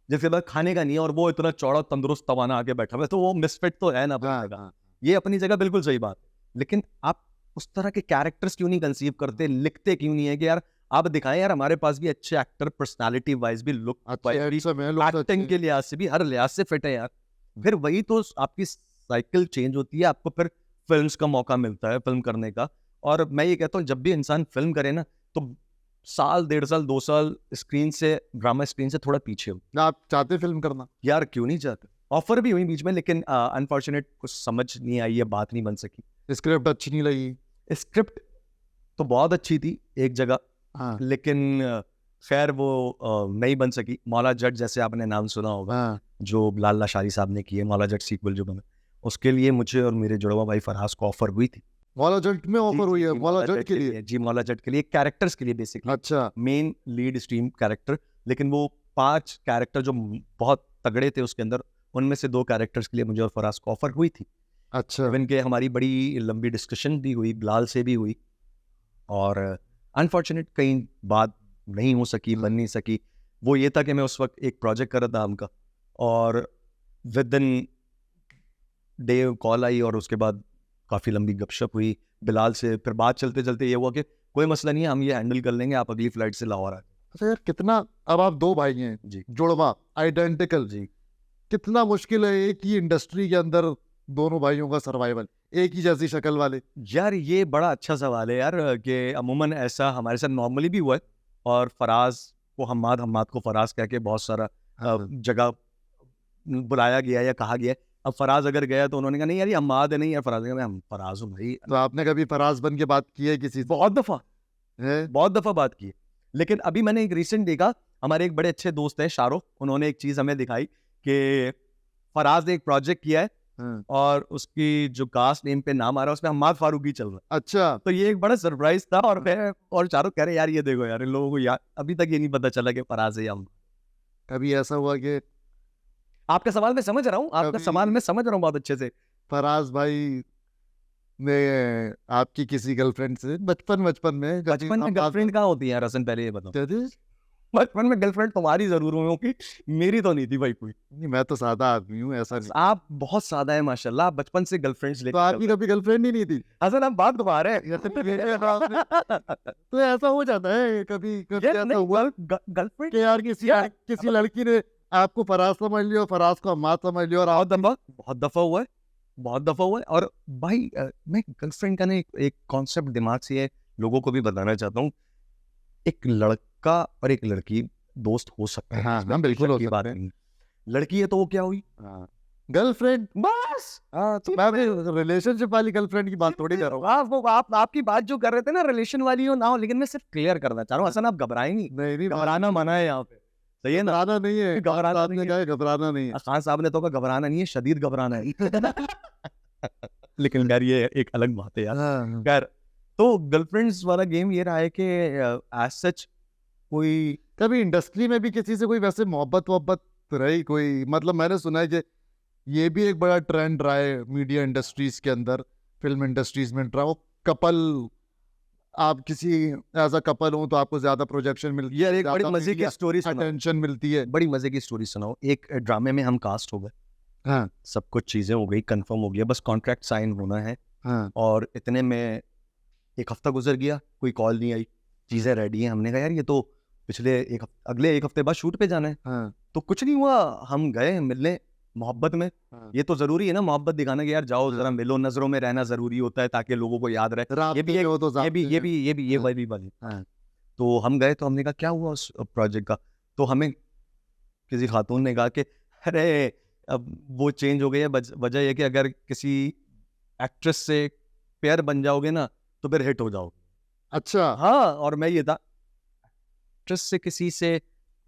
जिसके पास खाने का नहीं है और वो इतना चौड़ा तंदुरुस्त तवाना आके बैठा हुआ है, तो वो मिसफिट तो है ना अपनी हाँ, जगह। हाँ। ये अपनी जगह बिल्कुल सही बात है, लेकिन आप उस तरह के कैरेक्टर्स क्यों नहीं कंसीव करते, लिखते क्यों नहीं है कि यार आप दिखाएं यार हमारे पास भी अच्छे एक्टर, पर्सनालिटी वाइज भी, लुक अच्छे वाइज भी, handsome है, लोग तो एक्टिंग अच्छे के लिहाज से भी, हर लिहाज से फिट है यार। फिर वही तो आपकी साइकिल चेंज होती है, आपको फिर फिल्म्स का मौका मिलता है फिल्म करने का। और मैं ये कहता हूँ जब भी इंसान फिल्म करे ना, तो साल 1.5 साल 2 साल स्क्रीन से, ड्रामा स्क्रीन से थोड़ा पीछे हो। हैं। आप चाहते फिल्म करना? यार क्यों नहीं चाहते, ऑफर भी हुई बीच में, लेकिन अनफॉर्चुनेट कुछ समझ नहीं आई, है बात नहीं बन सकी। स्क्रिप्ट अच्छी नहीं लगी? स्क्रिप्ट तो बहुत अच्छी थी एक जगह, हाँ, लेकिन खैर वो नहीं बन सकी। मौला जट जैसे आपने नाम सुना होगा, हाँ। जो लाल लाशारी साहब ने किए, मौला जट सीक्वल जो बना, उसके लिए मुझे और मेरे जुड़वा भाई फरहास को ऑफर हुई थी। मौला जट में ऑफर हुई है? मौला जट के लिए? जी मौला जट के लिए, कैरेक्टर्स के लिए बेसिकली, अच्छा। मेन लीड स्ट्रीम कैरेक्टर, लेकिन वो 5 कैरेक्टर जो बहुत तगड़े थे उसके अंदर, उनमें से 2 कैरेक्टर्स के लिए मुझे और फराज को ऑफर हुई थी। अच्छा। इवन के हमारी बड़ी लंबी डिस्कशन भी हुई, बिलाल से भी हुई, और अनफॉर्चुनेट कहीं बात नहीं हो सकी, बन नहीं सकी। वो ये था कि मैं उस वक्त एक प्रोजेक्ट कर रहा था हमका, और विद इन डे कॉल आई, और उसके बाद काफ़ी लंबी गपशप हुई बिलाल से। फिर बात चलते चलते ये हुआ कि कोई मसला नहीं है, हम ये हैंडल कर लेंगे, आप अगली फ्लाइट से लाहौर आ। अच्छा यार, कितना, अब आप 2 भाई हैं जी जुड़वा, आइडेंटिकल जी। कितना मुश्किल है एक ही इंडस्ट्री के अंदर दोनों भाइयों का सर्वाइवल, एक ही जैसी शक्ल वाले? यार ये बड़ा अच्छा सवाल है यार, कि अमूमन ऐसा हमारे साथ नॉर्मली भी हुआ है, और फराज को हम्माद, हम्माद को फराज कह के बहुत सारा जगह बुलाया गया या कहा गया है। अब फराज अगर गया तो उन्होंने कहा नहीं यार ये हम्माद है, नहीं यार फराज है, मैं फराज हूँ भाई। तो आपने कभी फराज बन के बात की है किसी से? बहुत दफा, है? बहुत दफा बात की है, लेकिन अभी मैंने एक रिसेंट देखा, हमारे एक बड़े अच्छे दोस्त हैं शाहरुख, उन्होंने एक चीज हमें दिखाई कि फराज ने एक प्रोजेक्ट किया है हाँ। और उसकी जो कास्ट नेम पे नाम आ रहा है उसमें हम्माद फारूकी चल रहा है। अच्छा। तो ये एक बड़ा सरप्राइज था, और मैं और शाहरुख कह रहे यार ये देखो यार इन लोगों को यार अभी तक ये नहीं पता चला कि फराज है या हम्माद। कभी ऐसा हुआ कि आपका सवाल मैं समझ रहा हूँ, आपका कभी- सवाल मैं समझ रहा हूँ बहुत अच्छे से। फराज भाई ने आपकी किसी गर्लफ्रेंड से बचपन में कभी बचपन में आप- गर्लफ्रेंड कहाँ होती है रसन, पहले ये बताओ। कहते, बचपन में गर्लफ्रेंड तुम्हारी जरूर हुई होगी, मेरी तो नहीं थी भाई कोई। नहीं मैं तो सादा आदमी हूँ, ऐसा नहीं। आप बहुत सादा है माशाल्लाह, आप बचपन से गर्लफ्रेंड्स तो लेके आपकी कभी गर्लफ्रेंड ही नहीं थी? हसन आप बात घुमा रहे हैं। तो ऐसा हो जाता है कभी कभी, यार ऐसा नहीं, हुआ गर्लफ्रेंड कि यार किसी लड़की ने आपको फराज समझ लिया, फराज को हम्माद समझ लिया, और आप बहुत दफा हुआ है, बहुत दफा हुआ है। और भाई मैं गर्लफ्रेंड का ना एक कॉन्सेप्ट दिमाग से है, लोगों को भी बताना चाहता हूँ। एक लड़का और एक लड़की दोस्त हो सकते हैं, हाँ, इसमें हाँ, बिल्कुल शक हो की सकते बात हैं। नहीं। लड़की है तो वो क्या हुई, गर्लफ्रेंड। बस। हाँ, तो मैं भी रिलेशनशिप वाली गर्लफ्रेंड की बात थोड़ी कर रहा हूँ। आपकी बात जो कर रहे थे ना रिलेशन वाली हो ना हो, लेकिन मैं सिर्फ क्लियर करना चाह रहा हूँ। हसन आप घबराए नहीं, नहीं घबराना मना है यहाँ पे, सही है ना। घबराना नहीं है, घबराना आपने नहीं कहा है, घबराना नहीं है। खान साहब ने तो कहा घबराना नहीं है, शदीद घबराना है। लेकिन यार ये एक अलग बात है यार। हाँ, खैर, तो गर्लफ्रेंड्स वाला गेम ये रहा है कि एज सच कोई कभी इंडस्ट्री में भी किसी से कोई वैसे मोहब्बत रही कोई? मतलब मैंने सुना है कि ये भी एक बड़ा ट्रेंड रहा है मीडिया इंडस्ट्रीज के अंदर, फिल्म इंडस्ट्रीज में रहा, वो कपल, आप किसी एज अ कपल हो तो आपको ज्यादा प्रोजेक्शन मिलती यार है, एक बड़ी ज्यादा मजे की मीडिया स्टोरी सुनाओ, अटेंशन मिलती है। बड़ी मजे की स्टोरी सुनाओ। एक ड्रामे में हम कास्ट हो गए, हाँ सब कुछ चीजें हो गई, कंफर्म हो गया, बस कॉन्ट्रैक्ट साइन होना है। हाँ और इतने में एक हफ्ता गुजर गया, कोई कॉल नहीं आई, चीजें रेडी हैं। हमने कहा यार ये तो अगले एक हफ्ते बाद शूट पे जाना है। हाँ तो कुछ नहीं हुआ, हम गए मिलने मोहब्बत में। हाँ। ये तो जरूरी है ना मोहब्बत दिखाना कि यार जाओ जरा मिलो, नजरों में रहना जरूरी होता है ताकि लोगों को याद रहे। ये राब्ते भी में एक हो तो ये भी जाब्ते ये में। भी ये भी ये हाँ। वाली वाली। हाँ तो हम गए, तो हमने कहा क्या हुआ उस प्रोजेक्ट का। तो हमें किसी खातून ने कहा कि अरे अब वो चेंज हो गई है, वजह यह कि अगर किसी एक्ट्रेस से पेयर बन जाओगे ना तो फिर हिट हो जाओगे। अच्छा। हाँ, और मैं ये था, एक्ट्रेस से किसी से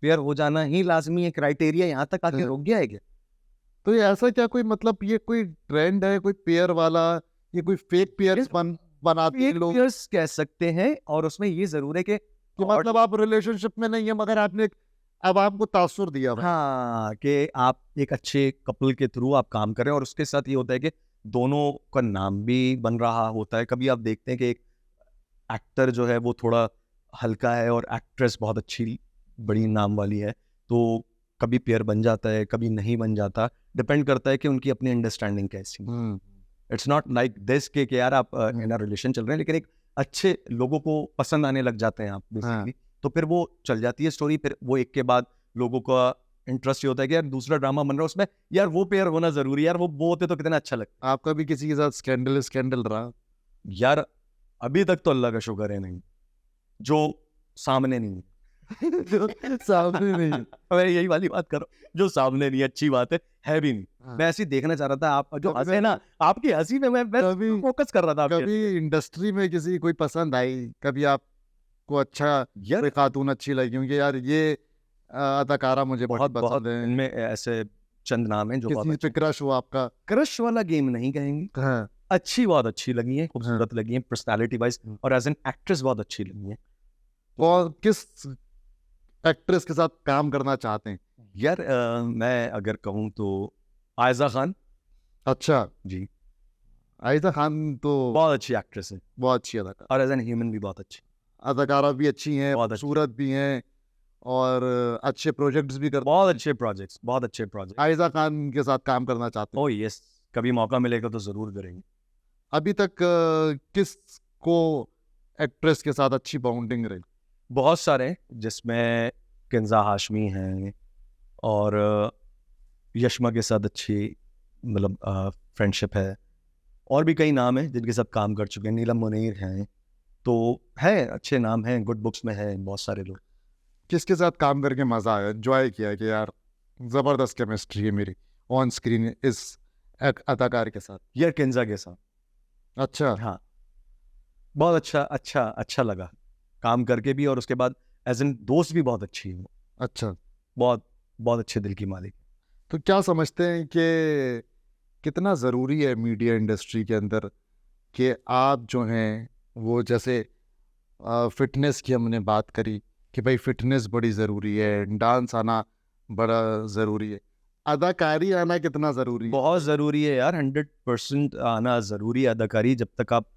पेयर हो जाना ही लाजमी है, क्राइटेरिया यहाँ तक आके हाँ। रुक गया है क्या? तो ये ऐसा क्या कोई, मतलब ये कोई ट्रेंड है कोई पेयर वाला, ये कोई फेक पेयर्स बनाते हैं एक लोग? पेयर्स कह सकते हैं, और उसमें ये जरूर है कि कि मतलब आप रिलेशनशिप में नहीं है मगर आपने अब आपको तासुर दिया भाई। हाँ, कि आप एक अच्छे कपल के थ्रू आप काम कर रहे हैं, और उसके साथ ये होता है कि दोनों का नाम भी बन रहा होता है। कभी आप देखते हैं कि एक एक्टर जो है वो थोड़ा हल्का है और एक्ट्रेस बहुत अच्छी बड़ी नाम वाली है, तो कभी पेयर बन जाता है, कभी नहीं बन जाता, डिपेंड करता है कि उनकी अपनी अंडरस्टैंडिंग कैसी है। इट्स नॉट लाइक दिस के यार आप इन रिलेशन चल रहे हैं, लेकिन एक अच्छे लोगों को पसंद आने लग जाते हैं आप बेसिकली, तो फिर वो चल जाती है स्टोरी। फिर वो एक के बाद लोगों का इंटरेस्ट ये होता है कि यार दूसरा ड्रामा बन रहा है उसमें, यार वो पेयर होना जरूरी है, यार वो होते तो कितना अच्छा लगता। आपका भी किसी के साथ स्कैंडल रहा? यार अभी तक तो अल्लाह का शुक्र है नहीं, जो सामने नहीं है। जो सामने नहीं। मैं यही वाली बात कर रहा हूँ, जो सामने नहीं है, अच्छी बात है भी नहीं। हाँ। मैं ऐसे ही देखना चाह रहा था, आप जो कभी- हंसे ना, आपकी हंसी में मैं कभी- फोकस कर रहा था आपके। कभी इंडस्ट्री में किसी कोई पसंद आई, कभी आपको अच्छा यार कोई खातून अच्छी लगी क्योंकि यार ये अदाकारा मुझे बहुत बहुत बहुत पसंद है, इनमें ऐसे चंद नाम हैं जो बहुत किसी पे क्रश हो आपका? क्रश वाला गेम नहीं कहेंगे, हाँ अच्छी बहुत अच्छी लगी है, खूबसूरत लगी है पर्सनालिटी वाइज, और एज एन एक्ट्रेस बहुत अच्छी लगी है। और किस एक्ट्रेस के साथ काम करना चाहते हैं? यार मैं अगर कहूँ तो आयजा खान अच्छा, जी, आयशा खान तो बहुत अच्छी एक्ट्रेस है, बहुत अच्छी अदाकारा, और एज एन ह्यूमन भी बहुत अच्छी। अदाकारा भी अच्छी हैं, बहुत अच्छी। खूबसूरत भी हैं, और अच्छे प्रोजेक्ट्स भी करते बहुत अच्छे प्रोजेक्ट्स, बहुत अच्छे प्रोजेक्ट। आयशा खान के साथ काम करना चाहते हैं? ओह यस, कभी मौका मिलेगा तो जरूर करेंगे। अभी तक किस को एक्ट्रेस के साथ अच्छी बाउंडिंग रही? बहुत सारे हैं, जिसमें किंजा हाशमी हैं, और यशमा के साथ अच्छी मतलब फ्रेंडशिप है, और भी कई नाम हैं जिनके साथ काम कर चुके हैं, नीलम मुनीर हैं, तो है अच्छे नाम हैं, गुड बुक्स में है बहुत सारे लोग। किसके साथ काम करके मजा आया, एंजॉय किया कि यार जबरदस्त केमिस्ट्री है मेरी ऑन स्क्रीन इस अदाकार के साथ? यार किंजा के साथ, अच्छा। हाँ, बहुत अच्छा अच्छा अच्छा लगा काम करके भी, और उसके बाद एज एन दोस्त भी बहुत अच्छी है, अच्छा, बहुत बहुत अच्छे दिल की मालिक। तो क्या समझते हैं कि कितना ज़रूरी है मीडिया इंडस्ट्री के अंदर कि आप जो हैं वो जैसे फिटनेस की हमने बात करी कि भाई फिटनेस बड़ी ज़रूरी है, डांस आना बड़ा ज़रूरी है, अदाकारी आना कितना ज़रूरी है? बहुत ज़रूरी है यार, 100% आना ज़रूरी है अदाकारी। जब तक आप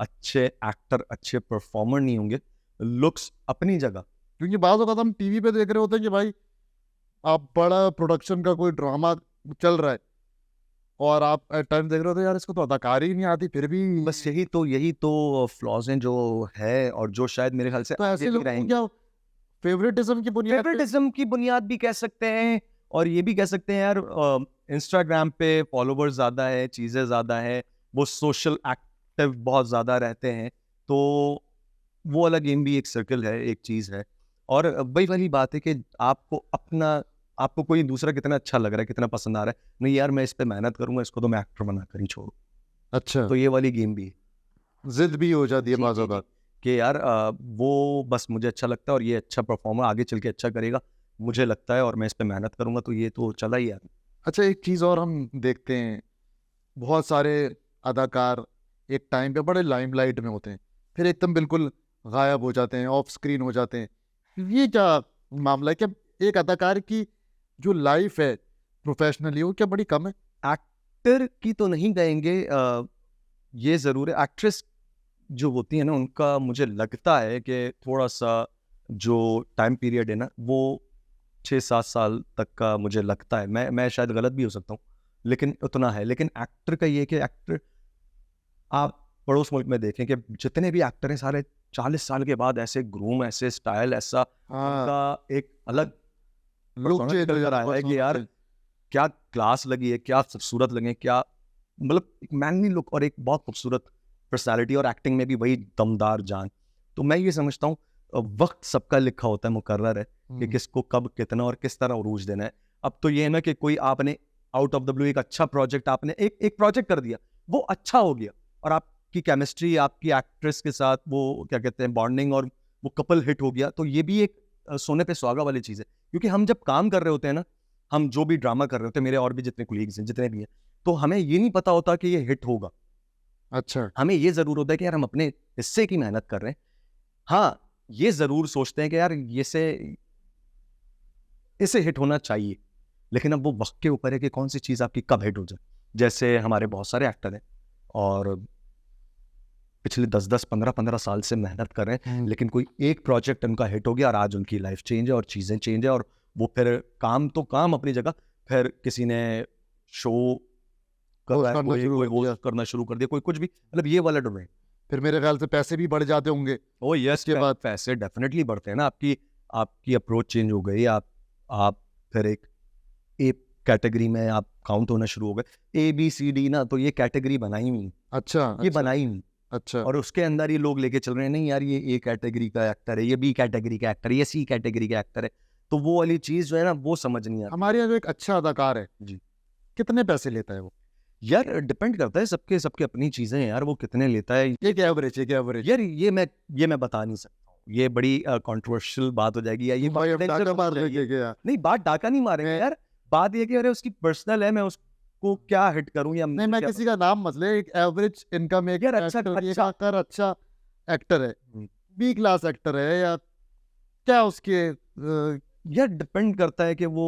अच्छे एक्टर, अच्छे परफॉर्मर नहीं होंगे, लुक्स अपनी जगह। क्योंकि बाज़ वक़्त हम टीवी पे देख रहे होते हैं कि भाई आप बड़ा प्रोडक्शन का कोई ड्रामा चल रहा है और आप एट टाइम देख रहे होते हैं यार इसको तो अदाकारी ही नहीं आती, फिर भी बस यही तो फ्लॉज हैं जो है, और जो शायद मेरे ख्याल से तो ऐसे लोग क्या फेवरेटिज्म की बुनियाद पे? फेवरेटिज्म की बुनियाद भी कह सकते हैं, और ये भी कह सकते हैं यार इंस्टाग्राम पे फॉलोवर्स ज़्यादा है, चीज़ें ज़्यादा है, वो सोशल एक्टिव बहुत ज़्यादा रहते हैं, तो वो वाला गेम भी एक सर्कल है, एक चीज़ है। और वही वाली बात है कि आपको कोई दूसरा कितना अच्छा लग रहा है, कितना पसंद आ रहा है, नहीं यार मैं इस पे मेहनत करूंगा, इसको तो मैं एक्टर बना कर ही छोड़ू। अच्छा, तो ये वाली गेम भी है। जिद भी हो जाती है जी, बाज़ जी, जी, वक़्त। कि यार वो बस मुझे अच्छा लगता है, और ये अच्छा परफॉर्मर आगे चल के अच्छा करेगा, मुझे लगता है, और मैं इस पे मेहनत करूंगा, तो ये तो चला ही यार। अच्छा, एक चीज़ और हम देखते हैं, बहुत सारे अदाकार एक टाइम पे बड़े लाइमलाइट में होते हैं, फिर एकदम बिल्कुल गायब हो जाते हैं, ऑफ स्क्रीन हो जाते हैं, ये क्या मामला है? क्या एक अदाकार की जो लाइफ है प्रोफेशनली वो क्या बड़ी कम है? एक्टर की तो नहीं कहेंगे, ये ज़रूर है एक्ट्रेस जो होती है ना उनका मुझे लगता है कि थोड़ा सा जो टाइम पीरियड है ना वो 6-7 साल तक का मुझे लगता है, मैं शायद गलत भी हो सकता हूँ लेकिन उतना है। लेकिन एक्टर का ये है कि एक्टर आप पड़ोस मुल्क में देखें कि जितने भी एक्टर हैं सारे 40 साल के बाद ऐसे ग्रूम, ऐसे स्टाइल, ऐसा हाँ, उनका एक अलग लुक persona चेंज हो निकल कर जाता आया है कि यार है। क्या क्लास लगी है, क्या खूबसूरत लगे, क्या मतलब एक मैनली लुक और एक बहुत खूबसूरत पर्सनालिटी, और एक्टिंग में भी वही दमदार जान। तो मैं ये समझता हूँ वक्त सबका लिखा होता है, मुकर्रर है कि किसको कब कितना और किस तरह उरूज देना है। अब तो ये है ना कि कोई आपने आउट ऑफ द ब्लू एक अच्छा प्रोजेक्ट आपने एक प्रोजेक्ट कर दिया, वो अच्छा हो गया और आपकी केमिस्ट्री आपकी एक्ट्रेस के साथ वो क्या कहते हैं बॉन्डिंग और वो कपल हिट हो गया, तो ये भी एक सोने पे सुहागा वाली चीज़ है। क्योंकि हम जब काम कर रहे होते हैं ना, हम जो भी ड्रामा कर रहे होते हैं, मेरे और भी जितने कोलीग्स हैं जितने भी हैं, तो हमें ये नहीं पता होता कि ये हिट होगा। अच्छा, हमें ये ज़रूर होता है कि यार हम अपने हिस्से की मेहनत कर रहे हैं। हाँ, ये ज़रूर सोचते हैं कि यार इसे हिट होना चाहिए, लेकिन अब वो वक्त के ऊपर है कि कौन सी चीज़ आपकी कब हिट हो जाए। जैसे हमारे बहुत सारे एक्टर हैं और पिछले 10-10, 15-15 साल से मेहनत कर रहे हैं, लेकिन कोई एक प्रोजेक्ट उनका हिट हो गया और आज उनकी लाइफ चेंज है और चीज़ें चेंज है, और वो फिर काम तो काम अपनी जगह, फिर किसी ने शो कर रहा है, करना शुरू कोई कर दिया। होस्ट करना शुरू कर दिया, कोई कुछ भी, मतलब ये वाला डोमेन। फिर मेरे ख्याल से पैसे भी बढ़ जाते होंगे ओ यस, इसके बाद। पैसे डेफिनेटली बढ़ते हैं ना, आपकी आपकी अप्रोच चेंज हो गई, आप फिर एक ए कैटेगरी में आप काउंट होना शुरू हो गए। ABCD ना, तो ये कैटेगरी बनाई नहीं, अच्छा, ये अच्छा, बनाई नहीं, अच्छा। और उसके अंदर ये लोग लेके चल रहे हैं, नहीं यार ये A कैटेगरी का एक्टर है, ये B कैटेगरी का एक्टर है, ये C कैटेगरी का एक्टर है, तो वो वाली चीज जो है ना वो समझ नहीं आती। हमारे यहाँ जो एक अच्छा अदाकार है, जी कितने पैसे लेता है वो? यार डिपेंड करता है, सबके सबके अपनी चीजें हैं यार, वो कितने लेता है एक एवरेज। यार, ये मैं बता नहीं सकता हूँ, ये बड़ी कंट्रोवर्शियल बात हो जाएगी, या ये भाई हम confidential डाका हो मार जाएगी। देंगे क्या? नहीं, बात डाका नहीं मारेंगे मैं- यार, बात ये कि अरे उसकी पर्सनल है, मैं उसको क्या हिट करूं या नहीं, मैं क्या किसी का नाम मत ले, एक एवरेज इनकम, एक यार अच्छा एक्टर, एक अच्छा आकर अच्छा एक्टर है, हम्म। बी क्लास एक्टर है, या क्या उसके यार डिपेंड करता है कि वो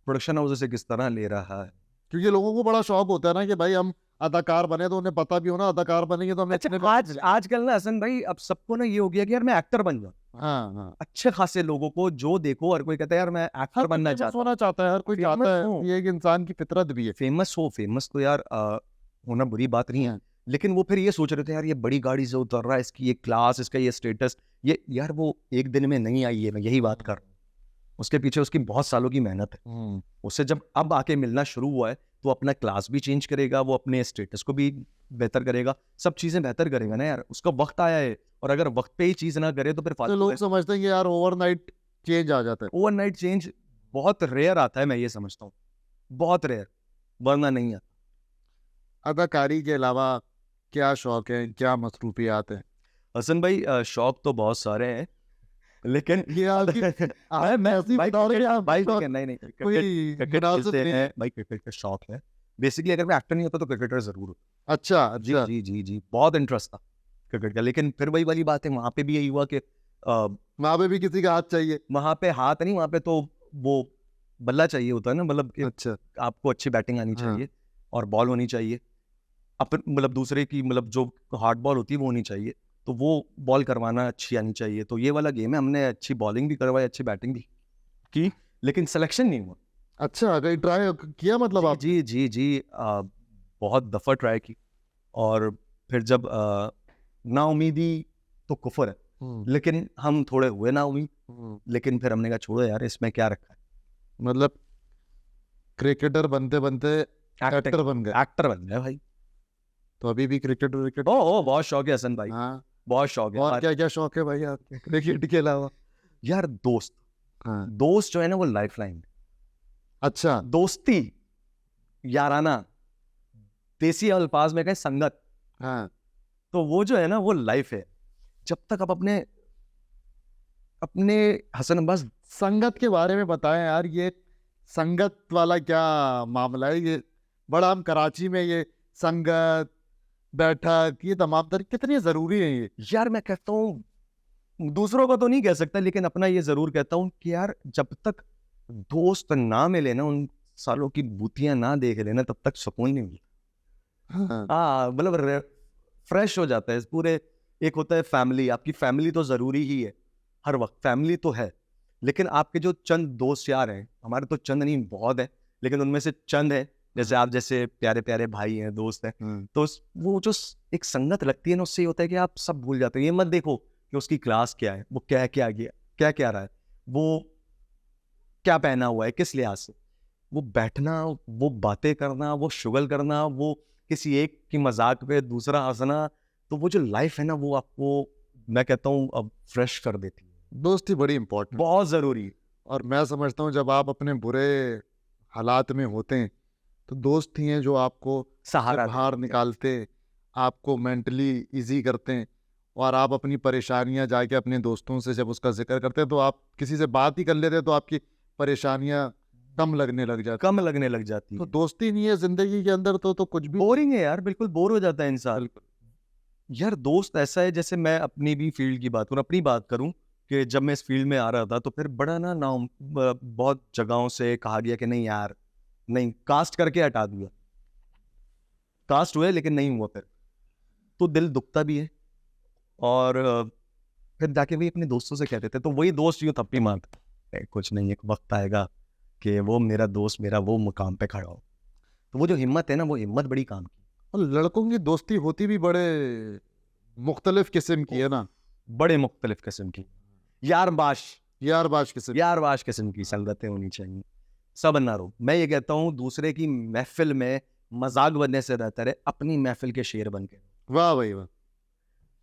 प्रोडक्शन हाउस से किस तरह ले रहा है। क्योंकि लोगों को बड़ा शौक होता है ना कि भाई हम अदाकार बने, तो उन्हें पता भी हो ना अदाकार बनेंगे तो हमें अच्छा, इतने आजकल ना हसन भाई, अब सबको ना ये हो गया कि यार मैं एक्टर बन जाऊं। हाँ, हाँ। अच्छे खासे लोगों को जो देखो हर कोई कहता है यार मैं हर एक्टर कोई बनना फेमस चाहता हूँ। होना चाहता है, हर कोई Famous चाहता है, हो। ये एक इंसान की फितरत भी है। फेमस तो यार होना बुरी बात नहीं है, लेकिन वो फिर ये सोच रहे थे यार ये बड़ी गाड़ी से उतर रहा है, इसकी ये क्लास, इसका ये स्टेटस, ये यार वो एक दिन में नहीं आई है, मैं यही बात कर रहा हूँ। उसके पीछे उसकी बहुत सालों की मेहनत है। उससे जब अब आके मिलना शुरू हुआ है तो अपना क्लास भी चेंज करेगा, वो अपने स्टेटस को भी बेहतर करेगा, सब चीजें बेहतर करेगा ना यार, उसका वक्त आया है, और अगर वक्त पे ही चीज ना करे तो फिर तो फालतू लोग समझते हैं कि यार ओवरनाइट चेंज आ जाता है। ओवरनाइट चेंज बहुत रेयर आता है, मैं ये समझता हूँ, बहुत रेयर, वरना नहीं आता। अदाकारी के अलावा क्या शौक है, क्या मसरूफियात है? हसन भाई शौक तो बहुत सारे हैं, लेकिन ये आपकी मैं ऐसे ही भाई बता रहे हैं आप भाई शौक, नहीं नहीं, कोई क्रिकेट मुनासिब खेलते नहीं। हैं भाई, क्रिकेट का शौक है। बेसिकली अगर मैं एक्टर नहीं होता तो क्रिकेटर जरूर होता। अच्छा, जी अच्छा। जी जी जी, बहुत इंटरेस्ट था क्रिकेट का, लेकिन फिर वही वाली बात है, वहां पे भी यही हुआ कि वहां पे भी किसी का हाथ चाहिए। वहां पे हाथ नहीं, वहां पे तो वो बल्ला चाहिए होता है ना, मतलब कि अच्छा, आपको अच्छी बैटिंग आनी हाँ। चाहिए और बॉल होनी चाहिए, अपन मतलब दूसरे की मतलब जो हार्ड बॉल होती है वो होनी चाहिए, तो वो बॉल करवाना अच्छी आनी चाहिए, तो ये वाला गेम है, हमने अच्छी बॉलिंग भी करवाई, अच्छी बैटिंग भी की, लेकिन सिलेक्शन नहीं हुआ। अच्छा, कहीं ट्राई किया मतलब आप? जी जी जी बहुत दफ़ा ट्राई की, और फिर जब नाउमीदी तो कुफर है, लेकिन हम थोड़े हुए नाउमीद, लेकिन फिर हमने कहा छोड़ो यार, इसमें क्या रखा है, मतलब क्रिकेटर बनते बनते एक्टर बन गए। एक्टर बन गया भाई। तो अभी भी क्रिकेट ओ बहुत शौक है हसन भाई, हाँ। बहुत शौक है। और क्या क्या शौक है भाई आपके क्रिकेट के अलावा? यार दोस्त, हाँ। दोस्त जो है ना वो लाइफ लाइन, अच्छा, दोस्ती, याराना, देसी अल्फाज में कहें संगत, हाँ। तो वो जो है ना वो लाइफ है। जब तक आप अपने अपने हसन अब्बास, संगत के बारे में बताएं यार, ये संगत वाला क्या मामला है? ये बड़ा हम कराची में ये संगत बैठक, ये तमाम तर कितनी जरूरी है ये। यार मैं कहता हूँ दूसरों का तो नहीं कह सकता, लेकिन अपना ये जरूर कहता हूँ कि यार जब तक दोस्त ना मिले ना, उन सालों की बूतियां ना देख लेना, तब तक सुकून नहीं मिलता। हाँ, हाँ मतलब फ्रेश हो जाता है पूरे। एक होता है फैमिली, आपकी फैमिली तो जरूरी ही है, हर वक्त फैमिली तो है, लेकिन आपके जो चंद दोस्त यार हैं, हमारे तो चंद नहीं बहुत है, लेकिन उनमें से चंद है, जैसे आप जैसे प्यारे प्यारे भाई हैं, दोस्त हैं, तो वो जो एक संगत लगती है ना, उससे ये होता है कि आप सब भूल जाते हैं। ये मत देखो कि उसकी क्लास क्या है, वो क्या क्या गया, क्या क्या रहा है, वो क्या पहना हुआ है, किस लिहाज से, वो बैठना, वो बातें करना, वो शुगल करना, वो किसी एक की मजाक पे दूसरा हंसना, तो वो जो लाइफ है ना, वो आपको मैं कहता हूँ अब फ्रेश कर देती है। दोस्ती बड़ी इंपॉर्टेंट। बहुत जरूरी है। और मैं समझता हूँ जब आप अपने बुरे हालात में होते हैं तो दोस्त ही हैं जो आपको सहारा से बाहर निकालते, आपको मेंटली इजी करते हैं। और आप अपनी परेशानियां जाके अपने दोस्तों से जब उसका जिक्र करते हैं, तो आप किसी से बात ही कर लेते हैं तो आपकी परेशानियां कम लगने लग जाती कम लगने लग जाती तो है। दोस्ती नहीं है जिंदगी के अंदर तो कुछ भी बोरिंग है यार, बिल्कुल बोर हो जाता है इंसान। बिल्कुल। यार दोस्त ऐसा है, जैसे मैं अपनी भी फील्ड की बात करूं, अपनी बात करूं, कि जब मैं इस फील्ड में आ रहा था तो फिर बड़ा ना नाम बहुत जगहों से कहा गया कि नहीं यार, नहीं, कास्ट करके हटा दिया, कास्ट हुए लेकिन नहीं हुआ, फिर तो दिल दुखता भी है। और फिर जाके वही अपने दोस्तों से कहते थे, तो वही दोस्त यूं थप्पी मारते, कुछ नहीं, एक वक्त आएगा कि वो मेरा दोस्त मेरा वो मुकाम पे खड़ा हो। तो वो जो हिम्मत है ना, वो हिम्मत बड़ी काम की। और लड़कों की दोस्ती होती भी बड़े मुख्तलिफ किस्म की है ना, बड़े मुख्तलिफ किस्म की यारबाश यारबाज किस्म की। यारबाश किस्म की संगतें होनी चाहिए। सब ना रो, मैं ये कहता हूँ दूसरे की महफिल में मजाक बनने से बेहतर है अपनी महफिल के शेर बन के, वाह भाई वाह।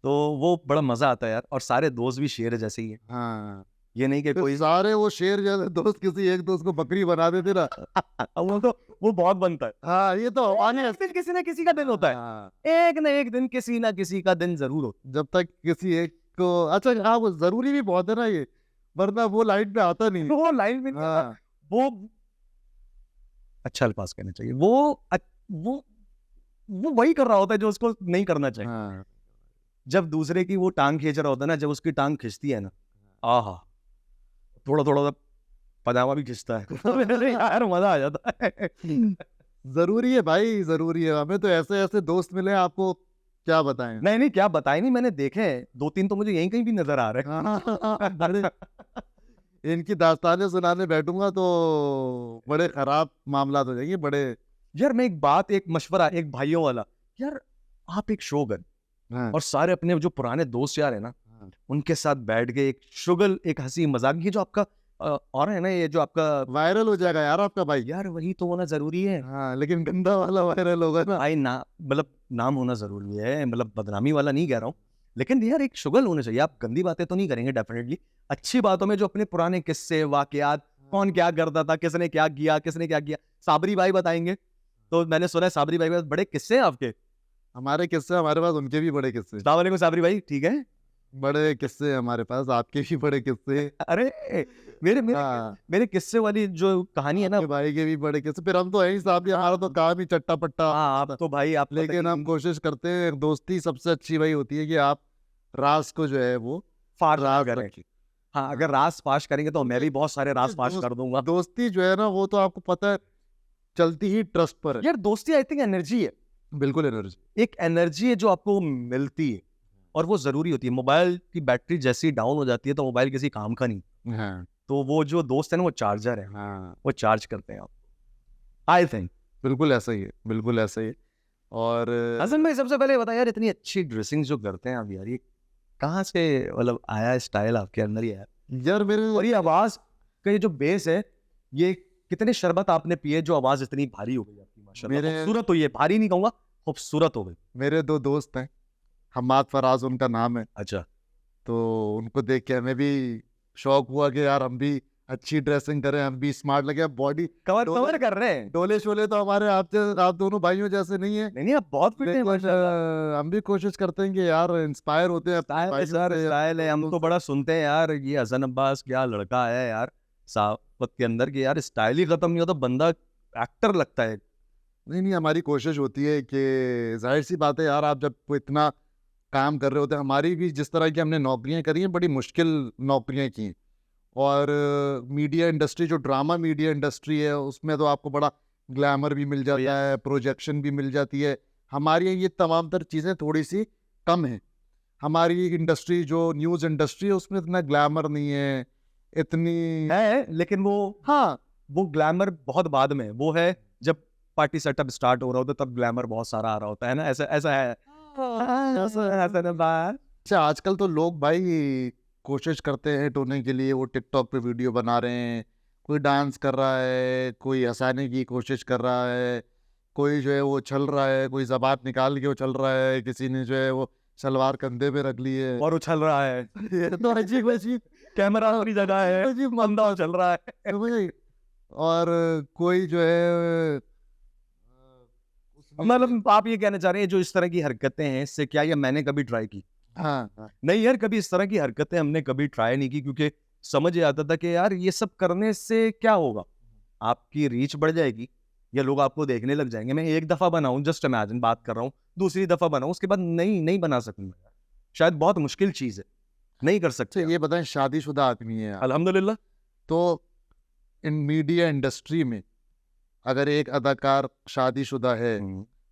तो वो बड़ा मजा आता है यार। और सारे दोस्त भी शेर जैसे ही है, हाँ, ये नहीं कि फिर कोई सारे वो शेर जैसे दोस्त किसी एक दोस्त को बकरी बना देते ना। वो तो वो बहुत बनता है। हाँ, ये तो आने एक दिन किसी ना किसी का दिन होता है, हाँ, एक ना एक दिन किसी ना किसी का दिन जरूर होता जब तक किसी एक को अच्छा, हाँ वो जरूरी भी बहुत है ना ये, वरना वो लाइट पे आता है। नहीं। वो लाइन में नहीं आता। हाँ, वो अच्छा अल्फाज कहना चाहिए, वो वो वही कर रहा होता है जो उसको नहीं करना चाहिए। हाँ, जब दूसरे की वो टांग खींच रहा होता है ना, जब उसकी टांग खिंचती है ना, आहा, थोड़ा थोड़ा सा पजामा भी खिंचता है। अरे यार मजा आ जाता है। जरूरी है भाई, जरूरी है। हमें तो ऐसे ऐसे दोस्त मिले हैं, आपको क्या बताएं। नहीं नहीं, क्या बताए, नहीं मैंने देखे हैं दो तीन, तो मुझे यहीं कहीं भी नजर आ रहे हाँ, बड़े हैं। इनकी दास्तानें सुनाने बैठूंगा तो बड़े खराब मामला हो जाएंगे बड़े। यार मैं एक बात, एक मशवरा, एक भाइयों वाला, यार आप एक शो कर, हाँ, और सारे अपने जो पुराने दोस्त यार है ना, हाँ, उनके साथ बैठ के एक शुगल, एक हंसी मजाक, ये जो आपका और है ना, ये जो आपका, वायरल हो जाएगा यार आपका भाई। यार वही तो होना जरूरी है। हाँ, लेकिन गंदा वाला वायरल होगा ना। भाई ना, मतलब नाम होना जरूरी है, मतलब बदनामी वाला नहीं कह रहा हूँ, लेकिन यार एक शुगल होना चाहिए। आप गंदी बातें तो नहीं करेंगे डेफिनेटली, अच्छी बातों में जो अपने पुराने किस्से वाकयात, कौन क्या करता था, किसने क्या किया, किसने क्या किया, साबरी भाई बताएंगे। तो मैंने सुना है साबरी भाई के पास बड़े किस्से हैं आपके। हमारे किस्से हमारे पास, उनके भी बड़े किस्से। अस्सलाम वालेकुम साबरी भाई, ठीक है। बड़े किस्से हमारे पास, आपके भी बड़े किस्से। अरे मेरे मेरे हाँ, मेरे किस्से वाली जो कहानी है ना, आपके भाई के भी बड़े किस्से। फिर हम तो है ही साहब, हमारा तो काम ही चट्टा पट्टा। हाँ आप तो भाई, आप लेकिन हम कोशिश करते हैं, दोस्ती सबसे अच्छी वही होती है कि आप राज को जो है वो फाश ना राज करें। रखें। हाँ अगर राज फाश करेंगे तो मैं भी बहुत सारे राज फाश कर दूंगा। दोस्ती जो है ना, वो तो आपको पता है चलती ही ट्रस्ट पर है। यार दोस्ती आई थिंक एनर्जी है, बिल्कुल एनर्जी। एक एनर्जी है जो आपको मिलती है, और वो जरूरी होती है। मोबाइल की बैटरी जैसी डाउन हो जाती है तो मोबाइल किसी काम का नहीं, हाँ, तो वो जो दोस्त है ना, वो चार्जर है, हाँ, वो चार्ज करते हैं आप, आई थिंक। बिल्कुल ऐसा ही है, बिल्कुल ऐसा ही है। और हसन भाई सबसे पहले बताया यार, इतनी अच्छी ड्रेसिंग जो करते हैं आप यार, ये कहाँ से मतलब आया स्टाइल आपके अंदर यार? यार मेरे और ये आवाज का ये जो बेस है, ये कितने शरबत आपने पिए जो आवाज इतनी भारी हो गई आपकी, माशाल्लाह। मेरे खूबसूरत हुई है, भारी नहीं कहूंगा, खूबसूरत हो गई। मेरे दो दोस्त हैं, हम्माद फराज उनका नाम है। अच्छा, तो उनको देख के हमें भी शौक हुआ कि यार हम भी अच्छी ड्रेसिंग करें, हम भी स्मार्ट लगे। बॉडी कवर डोले कवर कर रहे हैं। डोले शोले तो हमारे आप दोनों भाइयों जैसे नहीं है, नहीं नहीं, आप बहुत फिट हैं लेकिन माशाल्लाह। हम भी कोशिश करते हैं कि यार इंस्पायर होते हैं अपने स्टाइल है भाइयों सर, से, स्टाइल है। हम दोस्तों तो बड़ा सुनते हैं यार, ये हसन अब्बास क्या लड़का है यार, सावत के अंदर की यार स्टाइल ही खत्म नहीं होता, बंदा एक्टर लगता है। नहीं नहीं, हमारी कोशिश होती है कि जाहिर सी बात है यार, आप जब कोई इतना काम कर रहे होते हैं, हमारी भी जिस तरह की हमने नौकरियां करी हैं बड़ी मुश्किल नौकरियां की हैं। और मीडिया इंडस्ट्री, जो ड्रामा मीडिया इंडस्ट्री है, उसमें तो आपको बड़ा ग्लैमर भी मिल जाता है, प्रोजेक्शन भी मिल जाती है। हमारी ये तमाम तर चीज़ें थोड़ी सी कम हैं। हमारी इंडस्ट्री जो न्यूज़ इंडस्ट्री है उसमें इतना ग्लैमर नहीं है, इतनी है, लेकिन वो ग्लैमर बहुत बाद में, वो है जब पार्टी सेटअप स्टार्ट हो रहा होता है, तब ग्लैमर बहुत सारा आ रहा होता है ना, ऐसा ऐसा है। ऐसा ना बात। अच्छा, आजकल तो लोग भाई कोशिश करते हैं टोने के लिए, वो टिकटॉक पे वीडियो बना रहे हैं, कोई डांस कर रहा है, कोई हंसाने की कोशिश कर रहा है, कोई जो है वो चल रहा है, कोई ज़बान निकाल के वो चल रहा है, किसी ने जो है वो सलवार कंधे पे रख ली है और उछल रहा है, ये तो अजीब अजीब कैमरा अपनी जगह है, अजीब बंदा उछल रहा है। भाई। और कोई जो है मतलब आप ये कहना चाह रहे हैं जो इस तरह की हरकतें हैं, इससे क्या, या मैंने कभी ट्राई की? हाँ नहीं यार, कभी इस तरह की हरकतें हमने कभी ट्राई नहीं की, क्योंकि समझ ये आता था कि यार ये सब करने से क्या होगा, आपकी रीच बढ़ जाएगी या लोग आपको देखने लग जाएंगे। मैं एक दफा बनाऊं, जस्ट इमेजिन बात कर रहा हूँ, दूसरी दफा बनाऊं, उसके बाद नहीं बना सकूंगा, शायद बहुत मुश्किल चीज है, नहीं कर अच्छा, सकते। ये बताएं, शादीशुदा आदमी है आप, अल्हम्दुलिल्लाह। तो इन मीडिया इंडस्ट्री में अगर एक अदाकार शादीशुदा है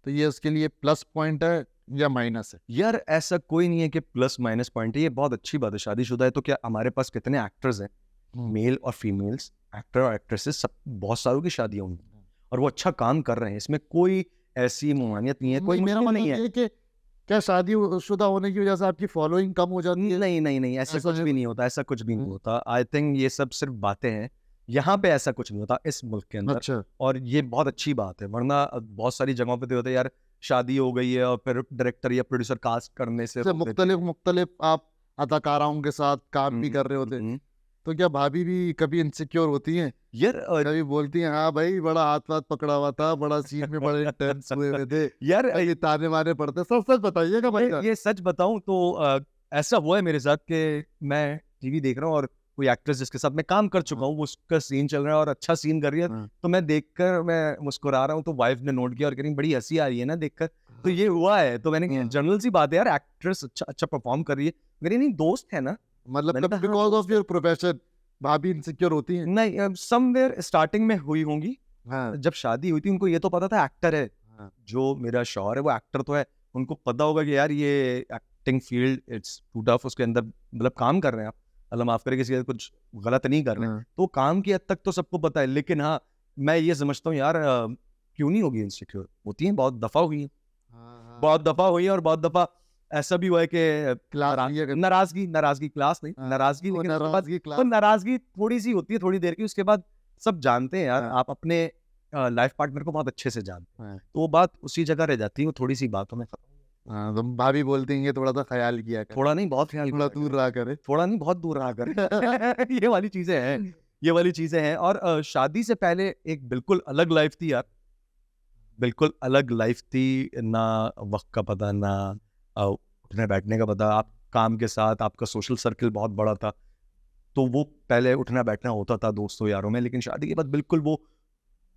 तो ये उसके लिए प्लस पॉइंट है या माइनस है? यार ऐसा कोई नहीं है कि प्लस माइनस पॉइंट है, ये बहुत अच्छी बात है। शादीशुदा है तो क्या, हमारे पास कितने एक्टर्स हैं, मेल और फीमेल्स, एक्टर और एक्ट्रेसेस, सब बहुत सारों की शादियां होंगी और वो अच्छा काम कर रहे हैं, इसमें कोई ऐसी ममानियत नहीं है, कोई मेरा मुश्किल मतलब नहीं ये है। है कि क्या शादीशुदा होने की वजह से आपकी फॉलोइंग कम हो जाती है? नहीं, ऐसा ऐसा कुछ है? भी नहीं होता, ऐसा कुछ भी नहीं होता। आई थिंक ये सब सिर्फ बातें हैं, यहाँ पे ऐसा कुछ नहीं होता इस मुल्क के अंदर, अच्छा, और ये बहुत अच्छी बात है। वरना बहुत सारी जगहों पे तो होता है यार, शादी हो गई है और फिर डायरेक्टर या प्रोड्यूसर कास्ट करने से जैसे रोक देते मुख्तलिफ मुख्तलिफ आप अदाकाराओं के साथ काम भी हैं। कर रहे होते हैं, हम्म। तो क्या भाभी भी कभी इनसिक्योर होती हैं? यार कभी बोलती हैं हाँ भाई बड़ा हाथ वाथ पकड़ा हुआ था, बड़ा सीन में बड़े टेंस हुए हुए थे, यार कभी ताने मारने पड़ते? सच सच बताइएगा भाई। ये सच बताऊं तो ऐसा हुआ है मेरे साथ कि मैं टीवी देख रहा हूँ और कोई एक्ट्रेस जिसके साथ मैं काम कर चुका हूँ, वो उसका सीन चल रहा है और अच्छा सीन कर रही है, हाँ। तो मैं देखकर मैं मुस्कुरा रहा हूँ, तो वाइफ ने नोट किया और कह रही बड़ी हंसी आ रही है ना देखकर। तो ये हुआ है, तो मैंने कहा हाँ। जनरल सी बात है यार, एक्ट्रेस अच्छा परफॉर्म कर रही है, मेरी नहीं दोस्त है ना। मतलब मैंने कभी कहा, हाँ, बिकॉज ऑफ दोस्त है। योर प्रोफेशन भाभी इनसिक्योर होती हैं? नहीं, समवेयर स्टार्टिंग में हुई होंगी, हाँ जब शादी हुई थी उनको ये तो पता था एक्टर है, हाँ। जो मेरा शौहर है वो एक्टर तो है, उनको पता होगा कि यार ये acting field it's too tough, उसके अंदर मतलब काम कर रहे हैं आप, अल्लाह माफ करे किसी का कुछ गलत नहीं कर रहे हैं, हाँ। तो काम की हद तक तो सबको पता है। लेकिन हाँ, मैं ये समझता हूँ यार, क्यों नहीं होगी इनसिक्योर, होती है, बहुत दफा हुई है, हाँ, बहुत दफा हुई है, और बहुत दफा ऐसा भी हुआ है कि क्लास लिया कर- नाराजगी क्लास नहीं, हाँ, नाराजगी, वो लेकिन उसके बाद नाराजगी तो क्लास। नाराजगी थोड़ी सी होती है, थोड़ी देर की, उसके बाद सब जानते हैं यार, हाँ। आप अपने लाइफ पार्टनर को बहुत अच्छे से जानते हैं, हाँ। तो वो बात उसी जगह रह जाती है, वो थोड़ी सी बातों में खत्म। हाँ, तो भाभी बोलती हैं कि थोड़ा सा ख्याल किया कर, थोड़ा नहीं, बहुत ख्याल थोड़ा किया दूर करें। रहा करे। थोड़ा नहीं, बहुत दूर रहा कर। ये वाली चीजें हैं, ये वाली चीजें हैं। और शादी से पहले एक बिल्कुल अलग लाइफ थी यार, बिल्कुल अलग लाइफ थी, ना वक्त का पता, ना उठने बैठने का पता, आप काम के साथ आपका सोशल सर्कल बहुत बड़ा था, तो वो पहले उठना बैठना होता था दोस्तों यारों में, लेकिन शादी के बाद बिल्कुल वो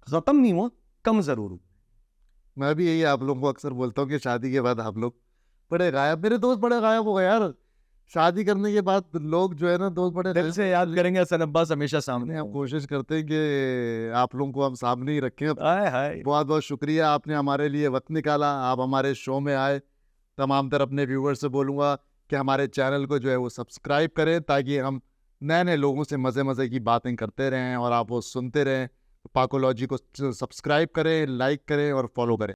खत्म नहीं हुआ, कम जरूर हुआ। मैं भी यही आप लोगों को अक्सर बोलता हूँ कि शादी के बाद आप लोग बड़े गायब, मेरे दोस्त बड़े गायब हो गए यार। शादी करने के बाद लोग जो है ना, दोस्त बड़े दिल गायब। से याद करेंगे हसन अब्बास हमेशा सामने हमने हम होंगे। कोशिश करते हैं कि आप लोगों को हम सामने ही रखें। हाय हाय। बहुत बहुत शुक्रिया, आपने हमारे लिए वक्त निकाला, आप हमारे शो में आए। तमाम तर अपने व्यूवर्स से बोलूँगा कि हमारे चैनल को जो है वो सब्सक्राइब करें, ताकि हम नए नए लोगों से मज़े मज़े की बातें करते रहें और आप वो सुनते रहें। पाकोलॉजी को सब्सक्राइब करें, लाइक करें और फॉलो करें।